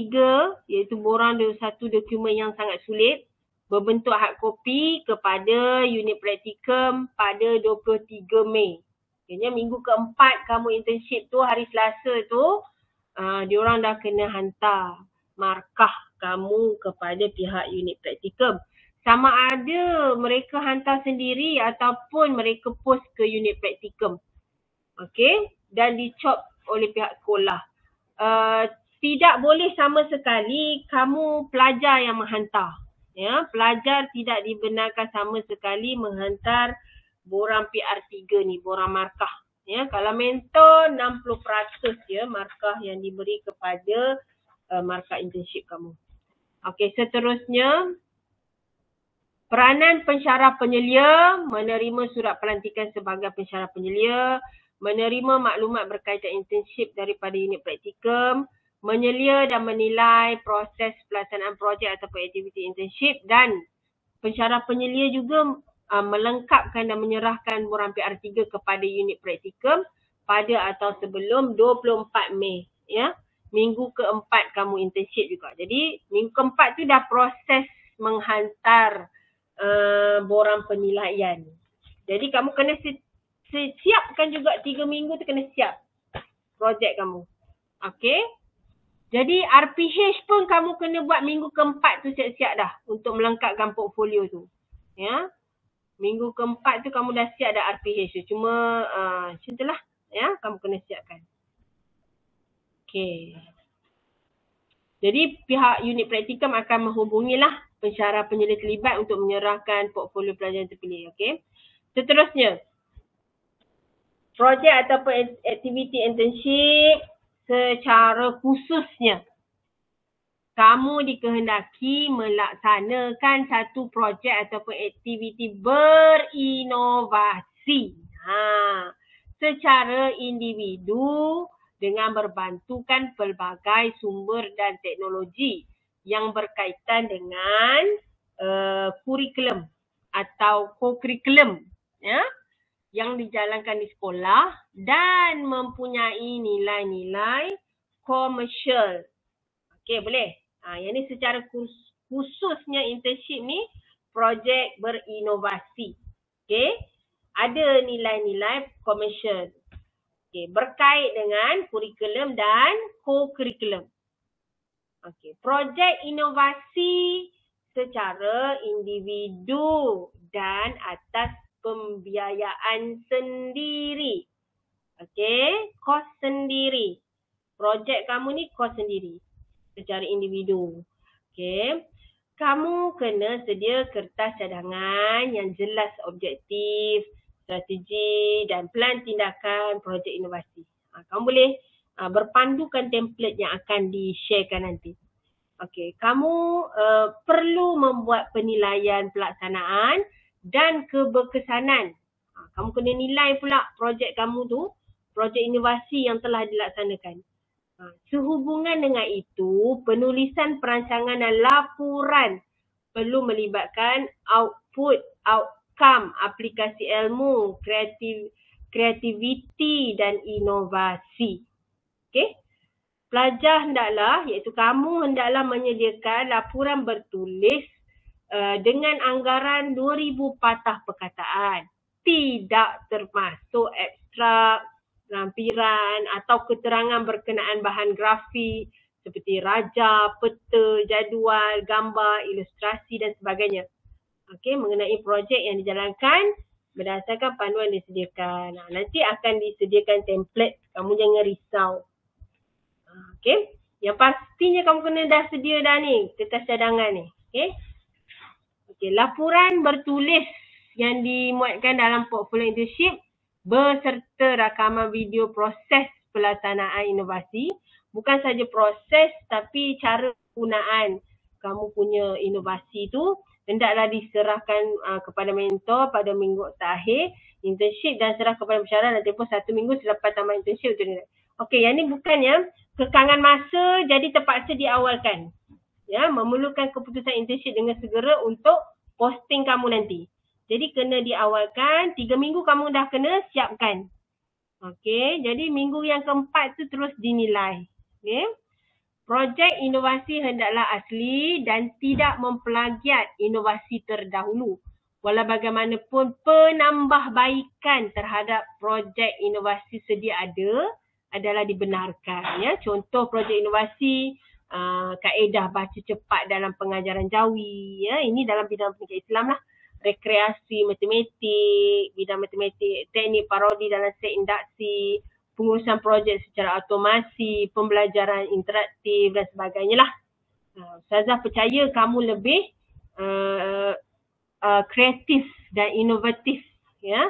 iaitu borang satu dokumen yang sangat sulit, berbentuk hard copy kepada unit praktikum pada 23 Mei. Maksudnya minggu keempat kamu internship tu, hari Selasa tu, diorang dah kena hantar markah kamu kepada pihak unit praktikum. Sama ada mereka hantar sendiri ataupun mereka post ke unit praktikum. Okey, dan dicop oleh pihak sekolah. Tidak boleh sama sekali kamu pelajar yang menghantar. Ya, pelajar tidak dibenarkan sama sekali menghantar borang PR3 ni, borang markah. Ya, kalau mentor 60% ya markah yang diberi kepada markah internship kamu. Okey, seterusnya peranan pensyarah penyelia, menerima surat pelantikan sebagai pensyarah penyelia, menerima maklumat berkaitan internship daripada unit praktikum, menyelia dan menilai proses pelaksanaan projek ataupun aktiviti internship, dan pensyarah penyelia juga melengkapkan dan menyerahkan borang PR3 kepada unit praktikum pada atau sebelum 24 Mei. Ya, minggu keempat kamu internship juga. Jadi minggu keempat tu dah proses menghantar borang penilaian. Jadi kamu kena siapkan juga 3 minggu tu, kena siap projek kamu. Okey. Jadi RPH pun kamu kena buat minggu keempat tu siap-siap dah untuk melengkapkan portfolio tu. Ya. Minggu keempat tu kamu dah siap dah RPH tu. Cuma macam itulah ya, kamu kena siapkan. Okey. Jadi pihak unit praktikum akan menghubungilah pensyarah penyelia terlibat untuk menyerahkan portfolio pelajaran terpilih. Okey. Seterusnya, projek ataupun aktiviti internship secara khususnya kamu dikehendaki melaksanakan satu projek ataupun aktiviti berinovasi secara individu dengan berbantukan pelbagai sumber dan teknologi yang berkaitan dengan kurikulum atau co-kurikulum ya, yang dijalankan di sekolah dan mempunyai nilai-nilai komersial. Okey, boleh? Yang ni secara khususnya internship ni projek berinovasi. Okey, ada nilai-nilai komersial. Okey, berkait dengan kurikulum dan co-kurikulum. Okey, projek inovasi secara individu dan atas pembiayaan sendiri. Okey, kos sendiri. Projek kamu ni kos sendiri secara individu. Okey. Kamu kena sedia kertas cadangan yang jelas objektif, strategi dan plan tindakan projek inovasi. Kamu boleh berpandukan template yang akan di-sharekan nanti. Okey, kamu perlu membuat penilaian pelaksanaan dan keberkesanan. Kamu kena nilai pula projek kamu tu, projek inovasi yang telah dilaksanakan. Sehubungan dengan itu, penulisan perancangan dan laporan perlu melibatkan output, outcome, aplikasi ilmu, kreativiti dan inovasi. Okey? Pelajar hendaklah, iaitu kamu hendaklah menyediakan laporan bertulis dengan anggaran 2,000 patah perkataan. Tidak termasuk ekstrak, lampiran atau keterangan berkenaan bahan grafik seperti raja, peta, jadual, gambar, ilustrasi dan sebagainya. Okey, mengenai projek yang dijalankan berdasarkan panduan disediakan. Nanti akan disediakan template, kamu jangan risau. Okey, yang pastinya kamu kena dah sedia dah ni, kertas cadangan ni. Okey. Okey, laporan bertulis yang dimuatkan dalam portfolio internship beserta rakaman video proses pelaksanaan inovasi. Bukan saja proses tapi cara penggunaan kamu punya inovasi tu hendaklah diserahkan kepada mentor pada minggu terakhir internship dan serah kepada pensyarah dan tempoh 1 minggu selepas tamat internship untuk dinilai. Okey, yang ni bukannya kekangan masa jadi terpaksa diawalkan. Ya, memerlukan keputusan internship dengan segera untuk posting kamu nanti. Jadi kena diawalkan, 3 minggu kamu dah kena siapkan. Okey, jadi minggu yang keempat tu terus dinilai. Okey. Projek inovasi hendaklah asli dan tidak memplagiat inovasi terdahulu. Walau bagaimanapun penambahbaikan terhadap projek inovasi sedia ada adalah dibenarkan. Ya, contoh projek inovasi kaedah baca cepat dalam pengajaran jawi, ya, ini dalam bidang pendidikan Islam lah, rekreasi matematik, bidang matematik, teknik parodi dalam set induksi, pengurusan projek secara automasi, pembelajaran interaktif dan sebagainya lah. Ustazah percaya kamu lebih kreatif dan inovatif, ya.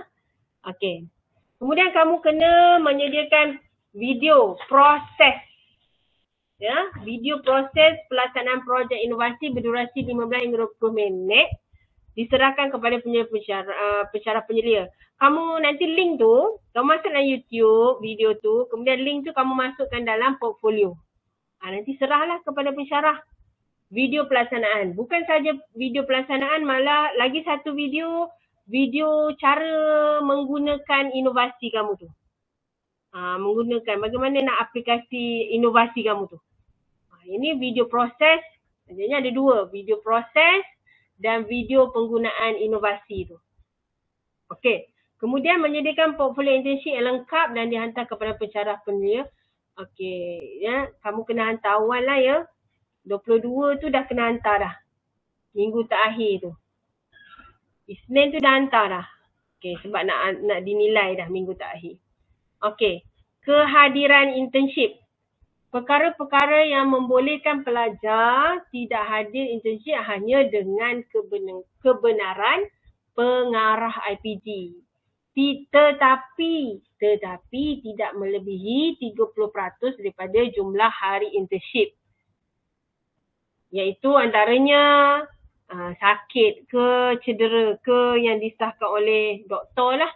Okey. Kemudian kamu kena menyediakan video proses. Ya, video proses pelaksanaan projek inovasi berdurasi 15 hingga 20 minit diserahkan kepada pensyarah penyelia. Kamu nanti link tu, kamu masuk dalam YouTube video tu, kemudian link tu kamu masukkan dalam portfolio. Nanti serahlah kepada pensyarah video pelaksanaan. Bukan saja video pelaksanaan, malah lagi satu video cara menggunakan inovasi kamu tu. Menggunakan bagaimana nak aplikasi inovasi kamu tu. Ini video proses, jadi ada dua, video proses dan video penggunaan inovasi tu. Okey, kemudian menyediakan portfolio internship yang lengkap dan dihantar kepada pensyarah penyelia. Okey, ya, kamu kena hantar awal lah ya. 22 tu dah kena hantar dah. Minggu terakhir tu. Isnin tu dah hantar dah. Okey, sebab nak dinilai dah minggu terakhir. Okey, kehadiran internship. Perkara-perkara yang membolehkan pelajar tidak hadir internship hanya dengan kebenaran pengarah IPG. Tetapi tidak melebihi 30% daripada jumlah hari internship. Iaitu antaranya sakit ke, cedera ke yang disahkan oleh doktor lah.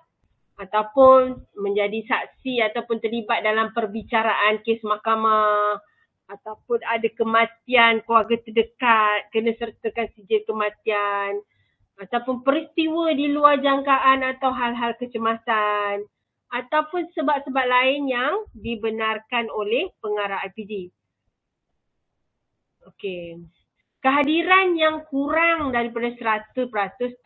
Ataupun menjadi saksi ataupun terlibat dalam perbicaraan kes mahkamah, ataupun ada kematian keluarga terdekat, kena sertakan sijil kematian, ataupun peristiwa di luar jangkaan atau hal-hal kecemasan, ataupun sebab-sebab lain yang dibenarkan oleh pengarah IPG. Okey. Kehadiran yang kurang daripada 100%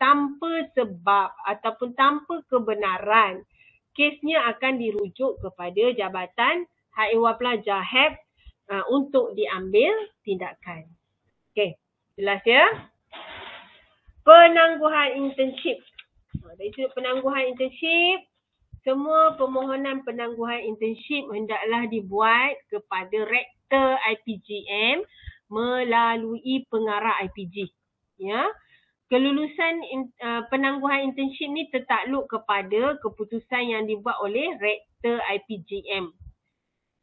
tanpa sebab ataupun tanpa kebenaran, kesnya akan dirujuk kepada Jabatan Hak Ehwal Pelajar HEP untuk diambil tindakan. Okey, jelas ya? Penangguhan internship. Dari sudut penangguhan internship, semua permohonan penangguhan internship hendaklah dibuat kepada Rektor IPGM melalui pengarah IPG. Ya. Kelulusan penangguhan internship ni tertakluk kepada keputusan yang dibuat oleh Rektor IPGM.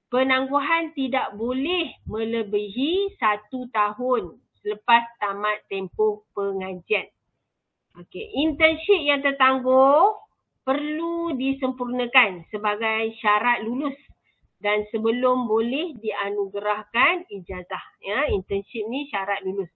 Penangguhan tidak boleh melebihi 1 tahun selepas tamat tempoh pengajian. Okey, internship yang tertangguh perlu disempurnakan sebagai syarat lulus dan sebelum boleh dianugerahkan ijazah. Ya, internship ni syarat lulus.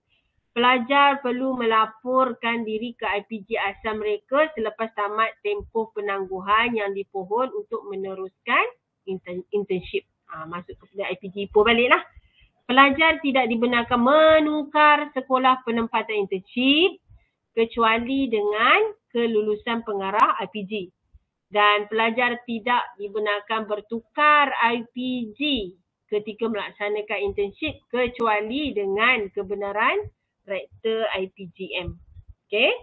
Pelajar perlu melaporkan diri ke IPG asal mereka selepas tamat tempoh penangguhan yang dipohon untuk meneruskan internship. Masuk kepada IPG Ipoh balik lah. Pelajar tidak dibenarkan menukar sekolah penempatan internship kecuali dengan kelulusan pengarah IPG. Dan pelajar tidak dibenarkan bertukar IPG ketika melaksanakan internship kecuali dengan kebenaran rektor IPGM. Okey.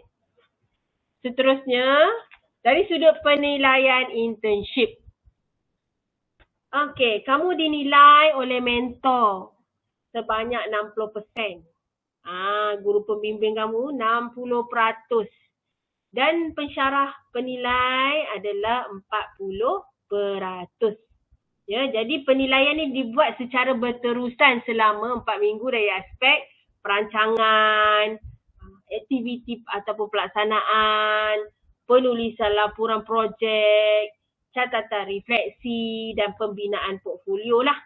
Seterusnya, dari sudut penilaian internship. Okey, kamu dinilai oleh mentor sebanyak 60%. Guru pembimbing kamu 60%. Dan pensyarah penilai adalah 40%. Ya, jadi penilaian ini dibuat secara berterusan selama 4 minggu dari aspek perancangan, aktiviti ataupun pelaksanaan, penulisan laporan projek, catatan refleksi dan pembinaan portfolio lah.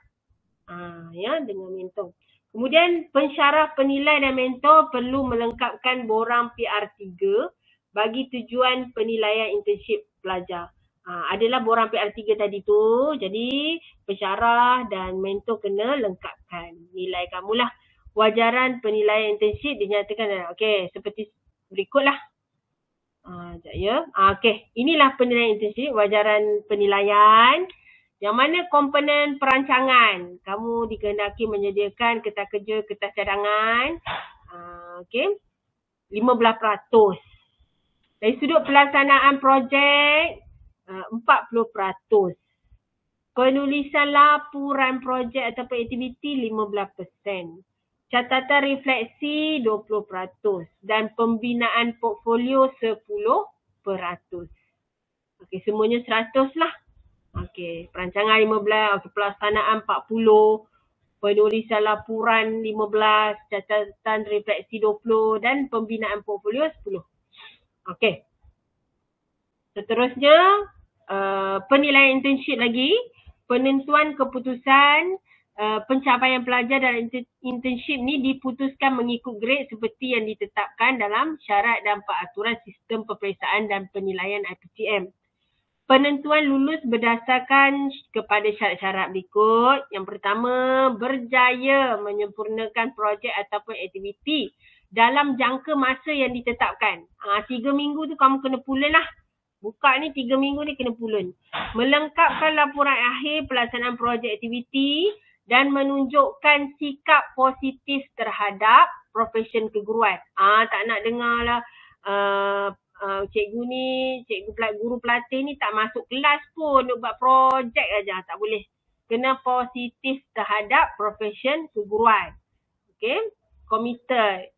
Ya, dengan mentor. Kemudian pensyarah penilai dan mentor perlu melengkapkan borang PR3 bagi tujuan penilaian internship pelajar. Adalah borang PR3 tadi tu. Jadi pensyarah dan mentor kena lengkapkan nilai kamulah. Wajaran penilaian internship dinyatakan okey seperti berikutlah. Sekejap ya. Okey, inilah penilaian internship, wajaran penilaian. Yang mana komponen perancangan, kamu dikehendaki menyediakan kertas kerja, kertas cadangan. Okey. 15%. Dari sudut pelaksanaan projek, 40%. Penulisan laporan projek ataupun aktiviti 15%. Catatan refleksi 20%. Dan pembinaan portfolio 10%. Okey, semuanya 100 lah. Okey, perancangan 15, okey, pelaksanaan 40, penulisan laporan 15, catatan refleksi 20 dan pembinaan portfolio 10. Okey. Seterusnya, penilaian internship lagi. Penentuan keputusan pencapaian pelajar dalam internship ni diputuskan mengikut grade seperti yang ditetapkan dalam syarat dan peraturan sistem peperiksaan dan penilaian IPCM. Penentuan lulus berdasarkan kepada syarat-syarat berikut. Yang pertama, berjaya menyempurnakan projek ataupun aktiviti dalam jangka masa yang ditetapkan. 3 minggu tu kamu kena pulun lah. Buka ni 3 minggu ni kena pulun. Melengkapkan laporan akhir pelaksanaan projek aktiviti dan menunjukkan sikap positif terhadap profesion keguruan. Tak nak dengar lah cikgu ni, guru pelatih ni tak masuk kelas pun nak buat projek aja, tak boleh. Kena positif terhadap profesion keguruan. Okey, committed.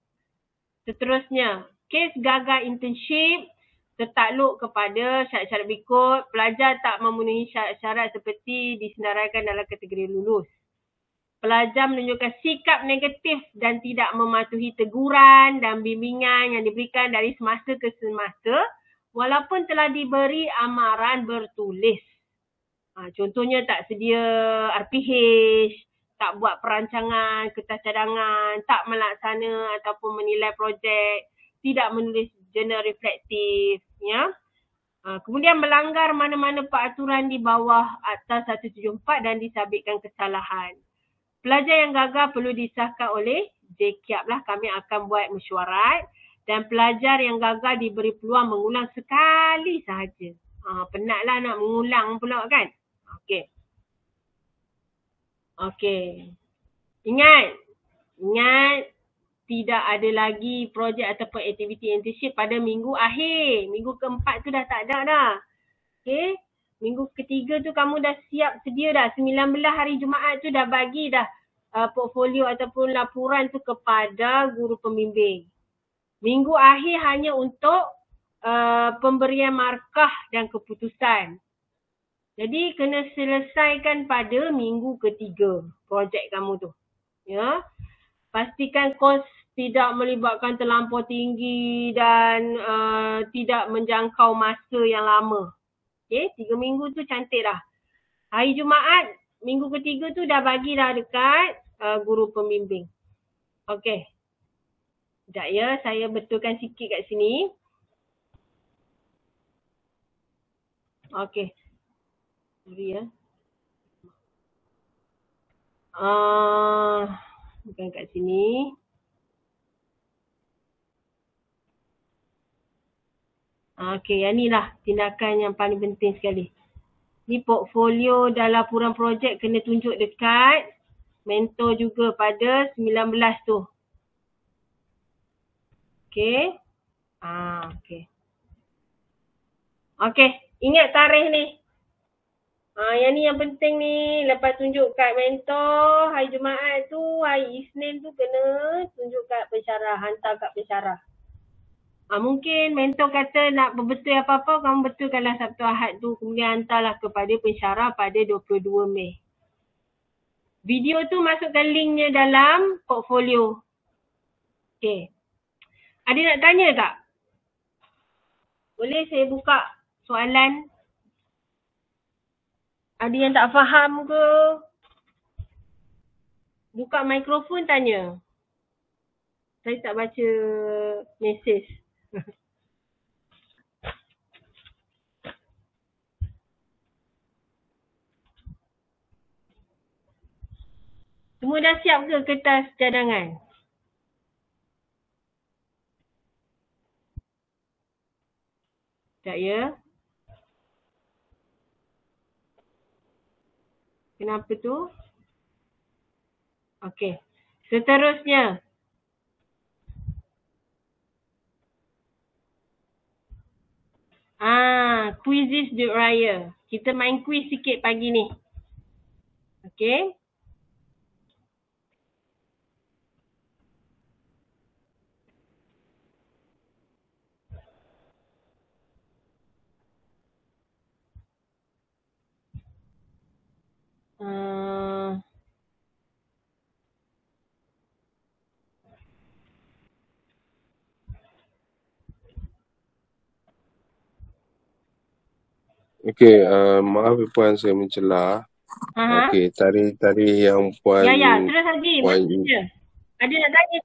Seterusnya, kes gagal internship tertakluk kepada syarat-syarat berikut. Pelajar tak memenuhi syarat-syarat seperti disenaraikan dalam kategori lulus. Pelajar menunjukkan sikap negatif dan tidak mematuhi teguran dan bimbingan yang diberikan dari semasa ke semasa walaupun telah diberi amaran bertulis. Contohnya tak sedia RPH, tak buat perancangan, kertas cadangan, tak melaksana ataupun menilai projek, tidak menulis jurnal reflektif. Ya. Kemudian melanggar mana-mana peraturan di bawah Akta 174 dan disabitkan kesalahan. Pelajar yang gagal perlu disahkan oleh JKIAP lah. Kami akan buat mesyuarat. Dan pelajar yang gagal diberi peluang mengulang sekali sahaja. Penatlah nak mengulang pula kan. Okey. Okey. Ingat. Tidak ada lagi projek ataupun aktiviti internship pada minggu akhir. Minggu keempat tu dah tak ada dah. Okey. Minggu ketiga tu kamu dah siap sedia dah. 19 hari Jumaat tu dah bagi dah portfolio ataupun laporan tu kepada guru pembimbing. Minggu akhir hanya untuk pemberian markah dan keputusan. Jadi kena selesaikan pada minggu ketiga projek kamu tu. Ya. Pastikan kos tidak melibatkan terlampau tinggi dan tidak menjangkau masa yang lama. Okay, 3 minggu tu cantik dah. Hari Jumaat, minggu ketiga tu dah bagi dah dekat guru pembimbing. Okey. Sekejap ya, saya betulkan sikit kat sini. Okey. Sorry ya. Bukan kat sini. Okey, yang ni lah tindakan yang paling penting sekali. Ni portfolio dan laporan projek kena tunjuk dekat mentor juga pada 19 tu. Okey. Okey. Okey, ingat tarikh ni. Yang ni yang penting ni. Lepas tunjuk kat mentor, hari Jumaat tu, hari Isnin tu kena tunjuk kat pensyarah, hantar kat pensyarah. Mungkin mentor kata nak berbetul apa-apa, kamu betulkanlah Sabtu Ahad tu. Kemudian hantarlah kepada pensyarah pada 22 Mei. Video tu masukkan linknya dalam portfolio. Okey. Ada nak tanya tak? Boleh saya buka soalan? Ada yang tak faham ke? Buka mikrofon tanya. Saya tak baca mesej. Semua dah siap ke kertas cadangan? Tak ya? Kenapa tu? Okey. Seterusnya. Quizzes Duit Raya. Kita main quiz sikit pagi ni. Okey. Okey, maaf Puan saya mencelah. Okey, tarikh yang Puan... Ya, terus lagi. Maksudnya. Ada nak tanya?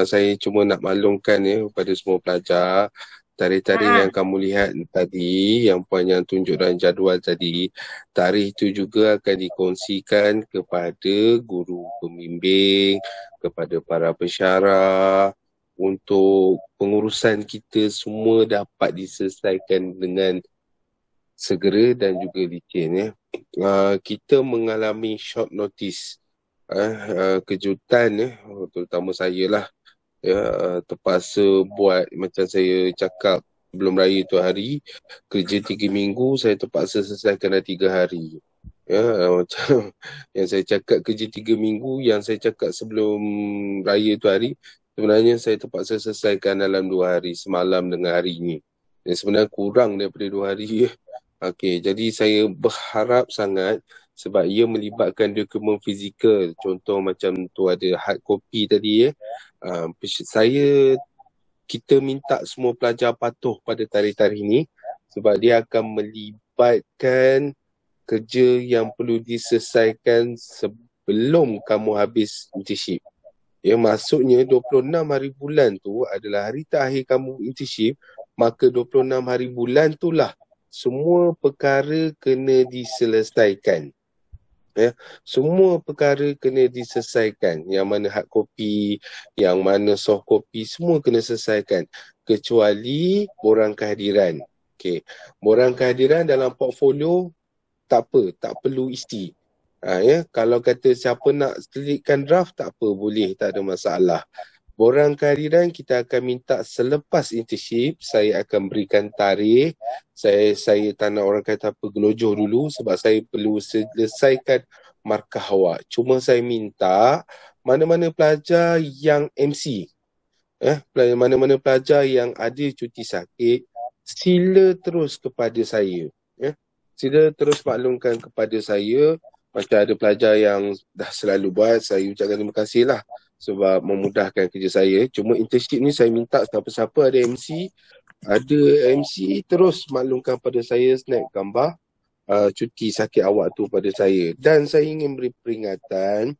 Saya cuma nak maklumkan kepada semua pelajar, tarikh-tarikh yang kamu lihat tadi, yang Puan yang tunjuk dalam jadual tadi, tarikh itu juga akan dikongsikan kepada guru pembimbing, kepada para pensyarah, untuk pengurusan kita semua dapat diselesaikan dengan segera dan juga licin. Kita mengalami short notice, kejutan, terutama saya lah, terpaksa buat macam saya cakap sebelum raya tu hari, kerja 3 minggu saya terpaksa selesaikan dalam 3 hari. Macam yang saya cakap kerja 3 minggu, yang saya cakap sebelum raya tu hari, sebenarnya saya terpaksa selesaikan dalam 2 hari, semalam dengan hari ni. Dan sebenarnya kurang daripada 2 hari. Okey, jadi saya berharap sangat sebab ia melibatkan dokumen fizikal. Contoh macam tu ada hard copy tadi. Kita minta semua pelajar patuh pada tarikh-tarikh ini sebab dia akan melibatkan kerja yang perlu diselesaikan sebelum kamu habis internship. Maksudnya 26 hari bulan tu adalah hari terakhir kamu internship, maka 26 hari bulan tu lah semua perkara kena diselesaikan. Semua perkara kena diselesaikan. Yang mana hard copy, yang mana soft copy, semua kena selesaikan. Kecuali borang kehadiran. Okay. Borang kehadiran dalam portfolio, tak apa, tak perlu isi. Kalau kata siapa nak selitkan draft, tak apa, boleh, tak ada masalah. Borang kehadiran kita akan minta selepas internship, saya akan berikan tarikh. Saya tak nak orang kata apa, gelojoh dulu sebab saya perlu selesaikan markah awak. Cuma saya minta mana-mana pelajar yang MC, mana-mana pelajar yang ada cuti sakit, sila terus kepada saya. Sila terus maklumkan kepada saya. Macam ada pelajar yang dah selalu buat, saya ucapkan terima kasih lah sebab memudahkan kerja saya. Cuma internship ni saya minta siapa-siapa ada MC terus maklumkan pada saya, snap gambar cuti sakit awak tu pada saya. Dan saya ingin beri peringatan,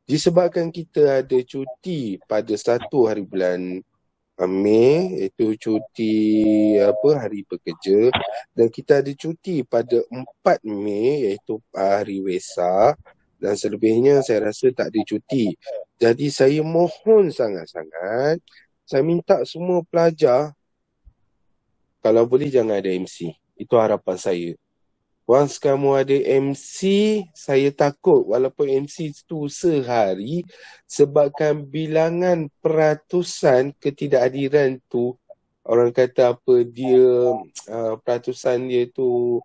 disebabkan kita ada cuti pada 1 hari bulan Mei, iaitu cuti hari pekerja, dan kita ada cuti pada 4 Mei iaitu hari Wesak. Dan selebihnya saya rasa tak ada cuti. Jadi saya mohon sangat-sangat, saya minta semua pelajar, kalau boleh jangan ada MC. Itu harapan saya. Once kamu ada MC, saya takut walaupun MC tu sehari, sebabkan bilangan peratusan ketidakhadiran tu, orang kata apa, dia peratusan dia tu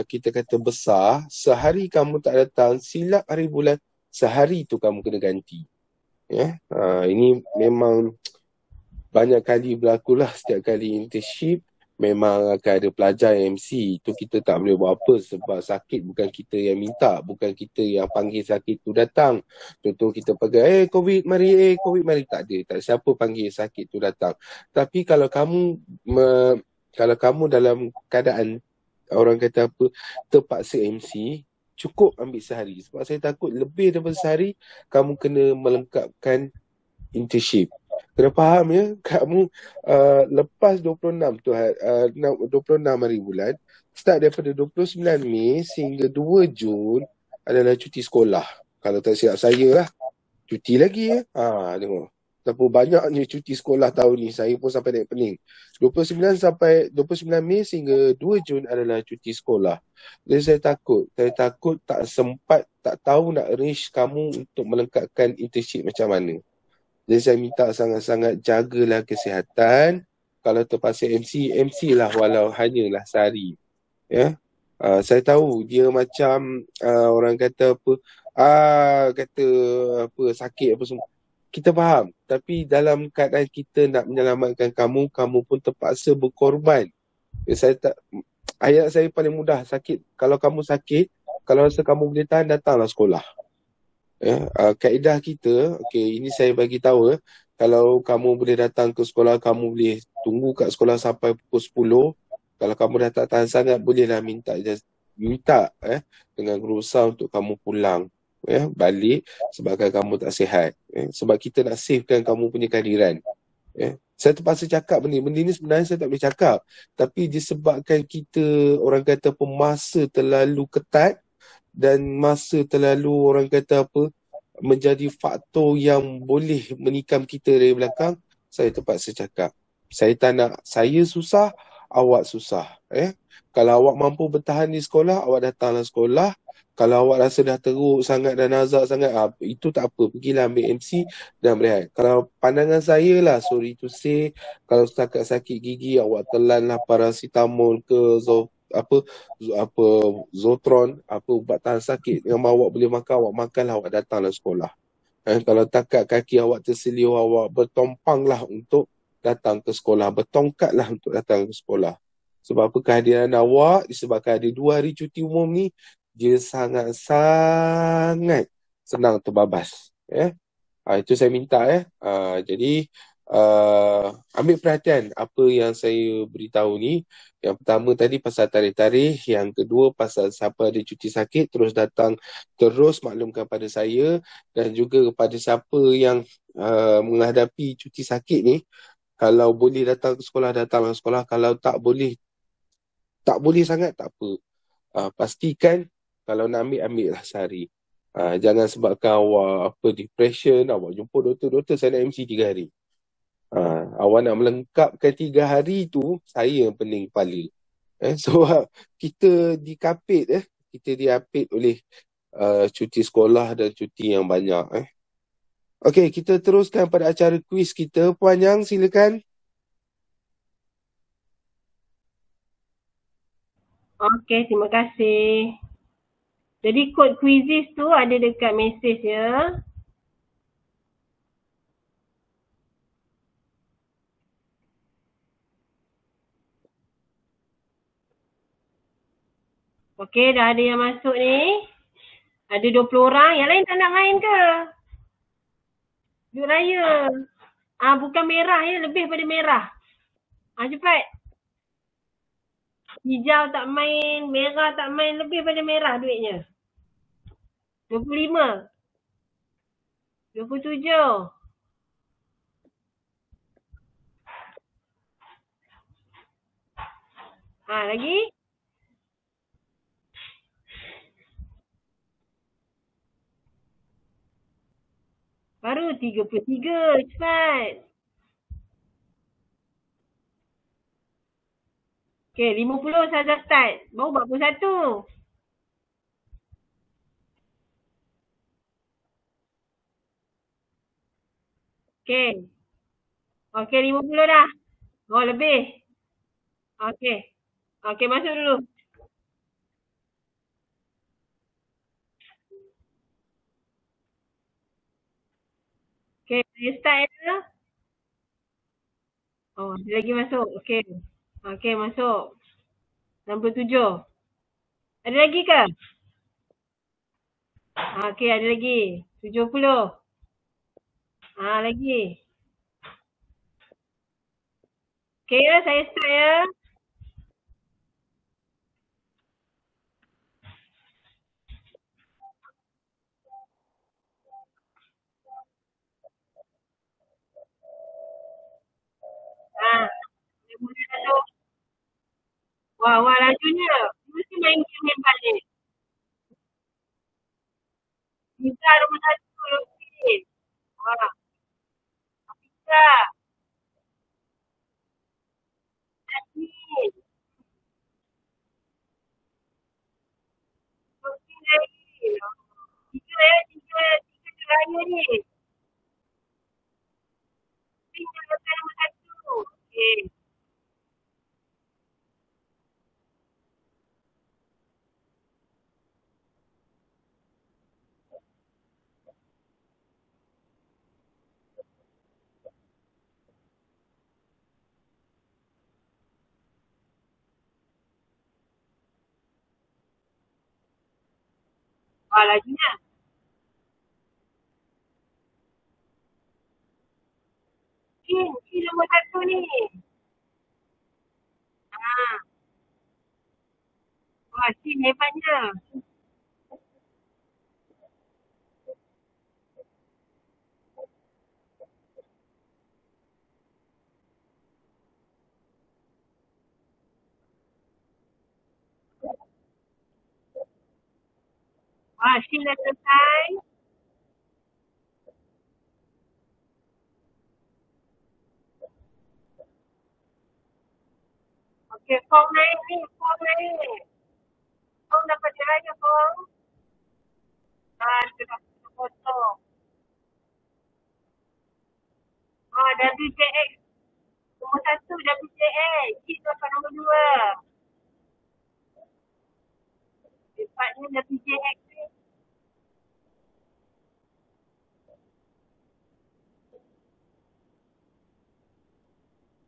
kita kata besar, sehari kamu tak datang, silap hari bulan, sehari tu kamu kena ganti. Ya, ini memang banyak kali berlakulah setiap kali internship. Memang akan ada pelajar yang MC. Itu kita tak boleh buat apa sebab sakit bukan kita yang minta. Bukan kita yang panggil sakit tu datang. Contoh kita pegang, COVID mari, COVID mari. Tak ada. Tak siapa panggil sakit tu datang. Tapi kalau kamu kalau kamu dalam keadaan orang kata apa, terpaksa MC, cukup ambil sehari. Sebab saya takut lebih daripada sehari, kamu kena melengkapkan internship. Kena faham ya, kamu lepas 26 tu 26 hari bulan, start daripada 29 Mei sehingga 2 Jun adalah cuti sekolah. Kalau tak silap saya lah, cuti lagi ya. Tengok. Berapa banyaknya cuti sekolah tahun ni, saya pun sampai naik pening. 29 Mei sehingga 2 Jun adalah cuti sekolah. Jadi saya takut tak sempat, tak tahu nak arrange kamu untuk melengkapkan internship macam mana. Jadi saya minta sangat-sangat jagalah kesihatan. Kalau terpaksa MC lah walau hanyalah sehari. Ya. Saya tahu dia macam orang kata apa, kata apa sakit apa semua. Kita faham. Tapi dalam keadaan kita nak menyelamatkan kamu, kamu pun terpaksa berkorban. Ayat saya paling mudah, sakit. Kalau kamu sakit, kalau rasa kamu boleh tahan, datanglah sekolah. Kaedah kita, ini saya bagi tahu, kalau kamu boleh datang ke sekolah, kamu boleh tunggu kat sekolah sampai pukul 10. Kalau kamu dah tak tahan sangat, bolehlah minta dengan berusaha untuk kamu pulang balik sebabkan kamu tak sihat. Sebab kita nak savekan kamu punya kehadiran. Saya terpaksa cakap benda ni sebenarnya saya tak boleh cakap. Tapi disebabkan kita orang kata masa terlalu ketat dan masa terlalu orang kata apa, menjadi faktor yang boleh menikam kita dari belakang, saya terpaksa cakap. Saya tak nak saya susah, awak susah. Kalau awak mampu bertahan di sekolah, awak datanglah sekolah. Kalau awak rasa dah teruk sangat dan nazak sangat, itu tak apa. Pergilah ambil MC dan berehat. Kalau pandangan saya lah, sorry to say, kalau setakat sakit gigi, awak telanlah paracetamol ke Zotron, ubat tahan sakit yang awak boleh makan, awak makanlah, awak datanglah sekolah. Kalau takat kaki awak terselia, awak bertompanglah untuk datang ke sekolah, bertongkatlah untuk datang ke sekolah. Sebab apa, kehadiran awak disebabkan ada 2 hari cuti umum ni, dia sangat-sangat senang terbabas. Itu saya minta. Jadi ambil perhatian apa yang saya beritahu ni. Yang pertama tadi pasal tarikh-tarikh, yang kedua pasal siapa ada cuti sakit terus datang, terus maklumkan pada saya, dan juga kepada siapa yang menghadapi cuti sakit ni, kalau boleh datang ke sekolah, datanglah sekolah. Kalau tak boleh sangat, tak apa. Pastikan kalau nak ambil lah sehari. Jangan sebabkan awak depression, awak jumpa doktor, saya nak MC 3 hari. Awak nak melengkapkan 3 hari tu, saya yang pening kepala. Sebab kita dikapit oleh cuti sekolah dan cuti yang banyak. Okey, kita teruskan pada acara kuis kita. Puan Yang, silakan. Okey, terima kasih. Jadi kod quizzes tu ada dekat mesej ya. Okey, dah ada yang masuk ni. Ada 20 orang. Yang lain tak nak main ke? Duit raya. Bukan merah ya, lebih pada merah. Cepat. Hijau tak main, merah tak main, lebih pada merah duitnya. 25. 27. Lagi? Baru 33. Cepat. Okay, 50 Ustazah start. Baru 41. Okay. Okay, 50 dah. Oh, lebih. Okay. Okay, masuk dulu. Okay, saya start ya. Oh, dia lagi masuk. Okay. Okay, masuk. 67. Ada lagi ke? Okay, ada lagi. 70. Lagi. Okay ya, saya start ya. Dia boleh masuk. Wah, lajunya. Mesti main game yang balik. Kita nombor 1 lebih. Wah, kita. Yasin. Lebih lagi. Tiga raya ni. Tinggal lepas nombor 1. Okay. Wah, lajunya. Kin nombor 1 ni. Wah, Kin hebatnya. Wah, Kin dah selesai. Okay, Fong naik ni. Fong naik. Fong dapat dia raya, Fong. Dia dah potong. WJX. Nombor 1 WJX. Kin dapat nombor 2. Cepatnya WJX ni.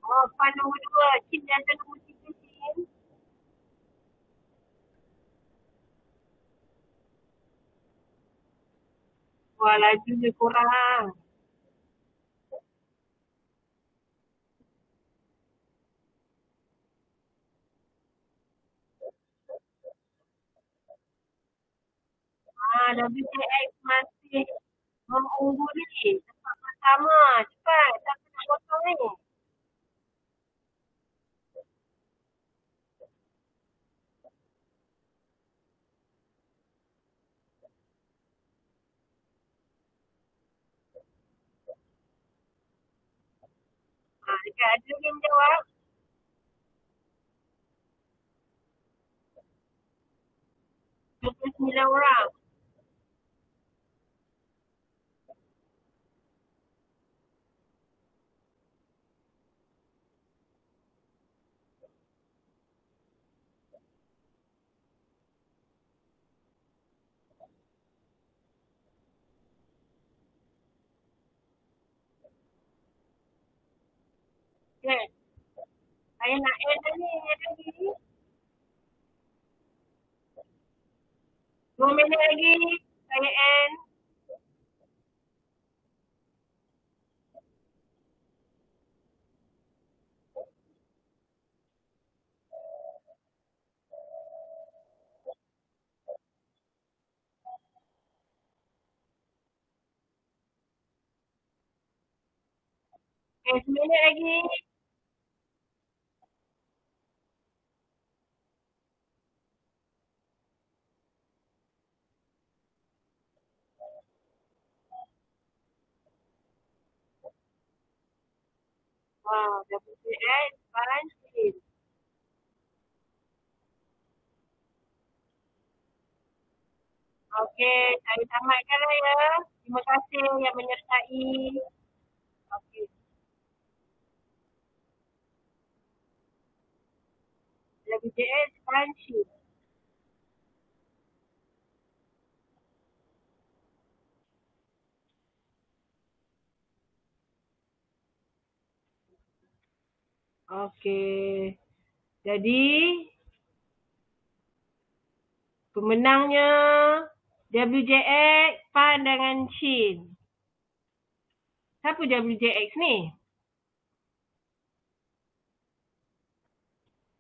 Fan nombor 2. Kin dah ada nombor 3, Kin. Wah, lajunya kurang. WJX masih mengungguli. Tempat pertama. Cepat. Siapa nak potong ni? Dekat ada lagi yang jawab. 29 orang. Okay. Saya nak end dah ni. End lagi. 2 minit lagi. Saya end. Okay, 1 minit lagi. WJX Pan Shin. Okey, saya tamatkanlah ya. Terima kasih yang menyertai. Okey. WJX Pan Shin. Okey. Jadi pemenangnya WJX Pan dengan Shin. Siapa WJX ni?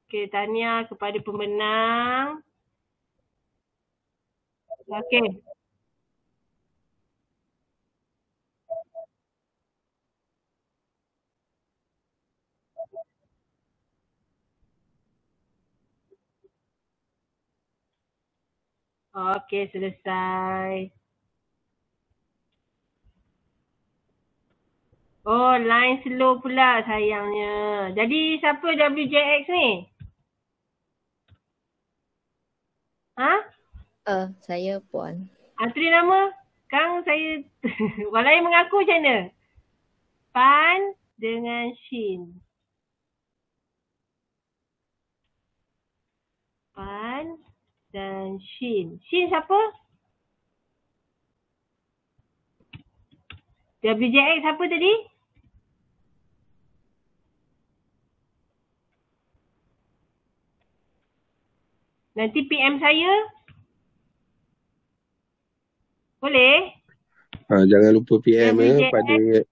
Okey, tahniah kepada pemenang. Okey. Okey, selesai. Oh, line slow pula sayangnya. Jadi siapa WJX ni? Ha? Saya Puan. Antri nama? Kang saya orang lain mengaku macam mana? Pan dengan Shin. Pan dan Shin. Shin siapa? WJX siapa tadi? Nanti PM saya. Boleh? Jangan lupa PM WJX.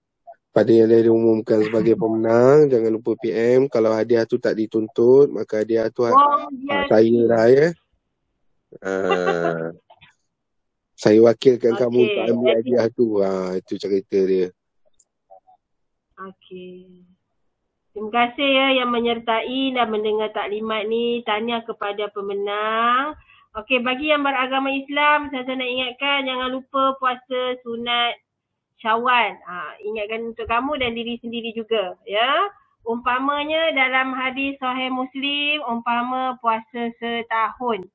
pada yang dah diumumkan sebagai pemenang. Jangan lupa PM. Kalau hadiah tu tak dituntut, maka hadiah tu saya lah ya. Saya wakilkan kamu untuk ambil hadiah tu. Itu cerita dia. Okey. Terima kasih ya yang menyertai dan mendengar taklimat ni. Tahniah kepada pemenang. Okey, bagi yang beragama Islam, saya nak ingatkan jangan lupa puasa sunat Syawal. Ingatkan untuk kamu dan diri sendiri juga ya. Umpamanya dalam hadis Sahih Muslim, umpama puasa setahun.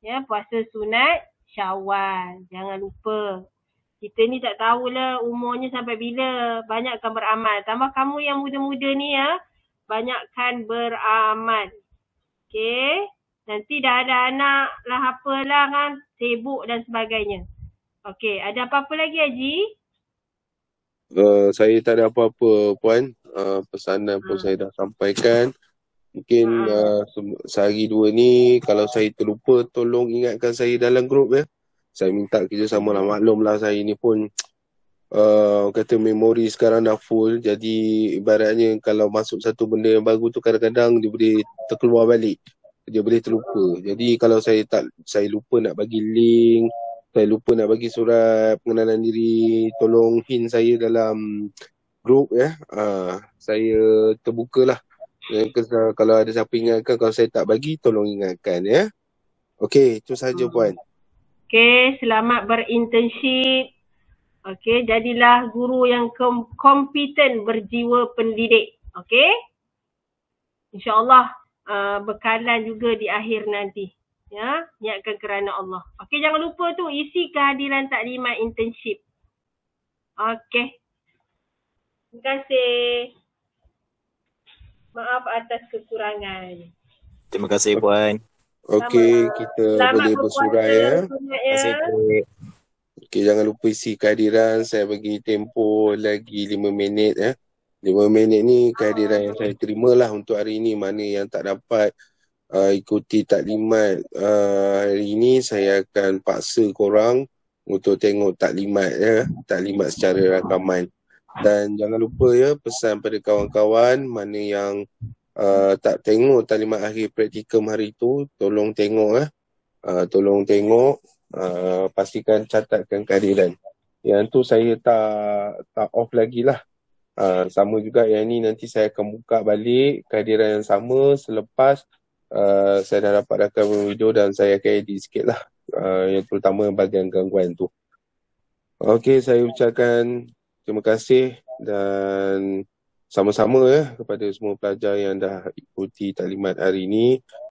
Ya, puasa sunat Syawal. Jangan lupa. Kita ni tak tahulah umurnya sampai bila. Banyakkan beramal. Tambah kamu yang muda-muda ni ya. Banyakkan beramal. Okey. Nanti dah ada anak lah apalah kan. Sibuk dan sebagainya. Okey. Ada apa-apa lagi Haji? Saya tak ada apa-apa Puan. Pesanan pun saya dah sampaikan. Mungkin sehari dua ni kalau saya terlupa tolong ingatkan saya dalam grup ya. Saya minta kerjasama lah. Maklumlah saya ni pun kata memori sekarang dah full. Jadi ibaratnya kalau masuk satu benda yang baru tu kadang-kadang dia boleh terkeluar balik. Dia boleh terlupa. Jadi kalau saya lupa nak bagi link, saya lupa nak bagi surat pengenalan diri, tolong hint saya dalam grup ya. Saya terbukalah. Kalau ada siapa ingatkan, kalau saya tak bagi tolong ingatkan ya. Okey, itu saja Puan. Okey, selamat berinternship. Okey, jadilah guru yang kompeten berjiwa pendidik. Okey? InsyaAllah bekalan juga di akhir nanti. Ya, niatkan kerana Allah. Okey, jangan lupa tu isi kehadiran taklimat internship. Okey. Terima kasih. Maaf atas kekurangan. Terima kasih Puan. Okey, kita boleh bersurai ya. Terima kasih Cik. Okey, jangan lupa isi kehadiran. Saya bagi tempoh lagi 5 minit ya. 5 minit ni kehadiran yang saya terima lah untuk hari ini. Mana yang tak dapat ikuti taklimat hari ini, saya akan paksa korang untuk tengok taklimat ya. Taklimat secara rakaman. Dan jangan lupa ya, pesan pada kawan-kawan mana yang tak tengok taklimat akhir praktikum hari tu, tolong tengok ya. Tolong tengok, pastikan catatkan kehadiran. Yang tu saya tak off lagi lah. Sama juga yang ni nanti saya akan buka balik kehadiran yang sama selepas saya dah dapat rakam video dan saya akan edit sikit lah. Yang terutama bahagian gangguan tu. Okey, saya ucapkan terima kasih dan sama-sama kepada semua pelajar yang dah ikuti taklimat hari ini.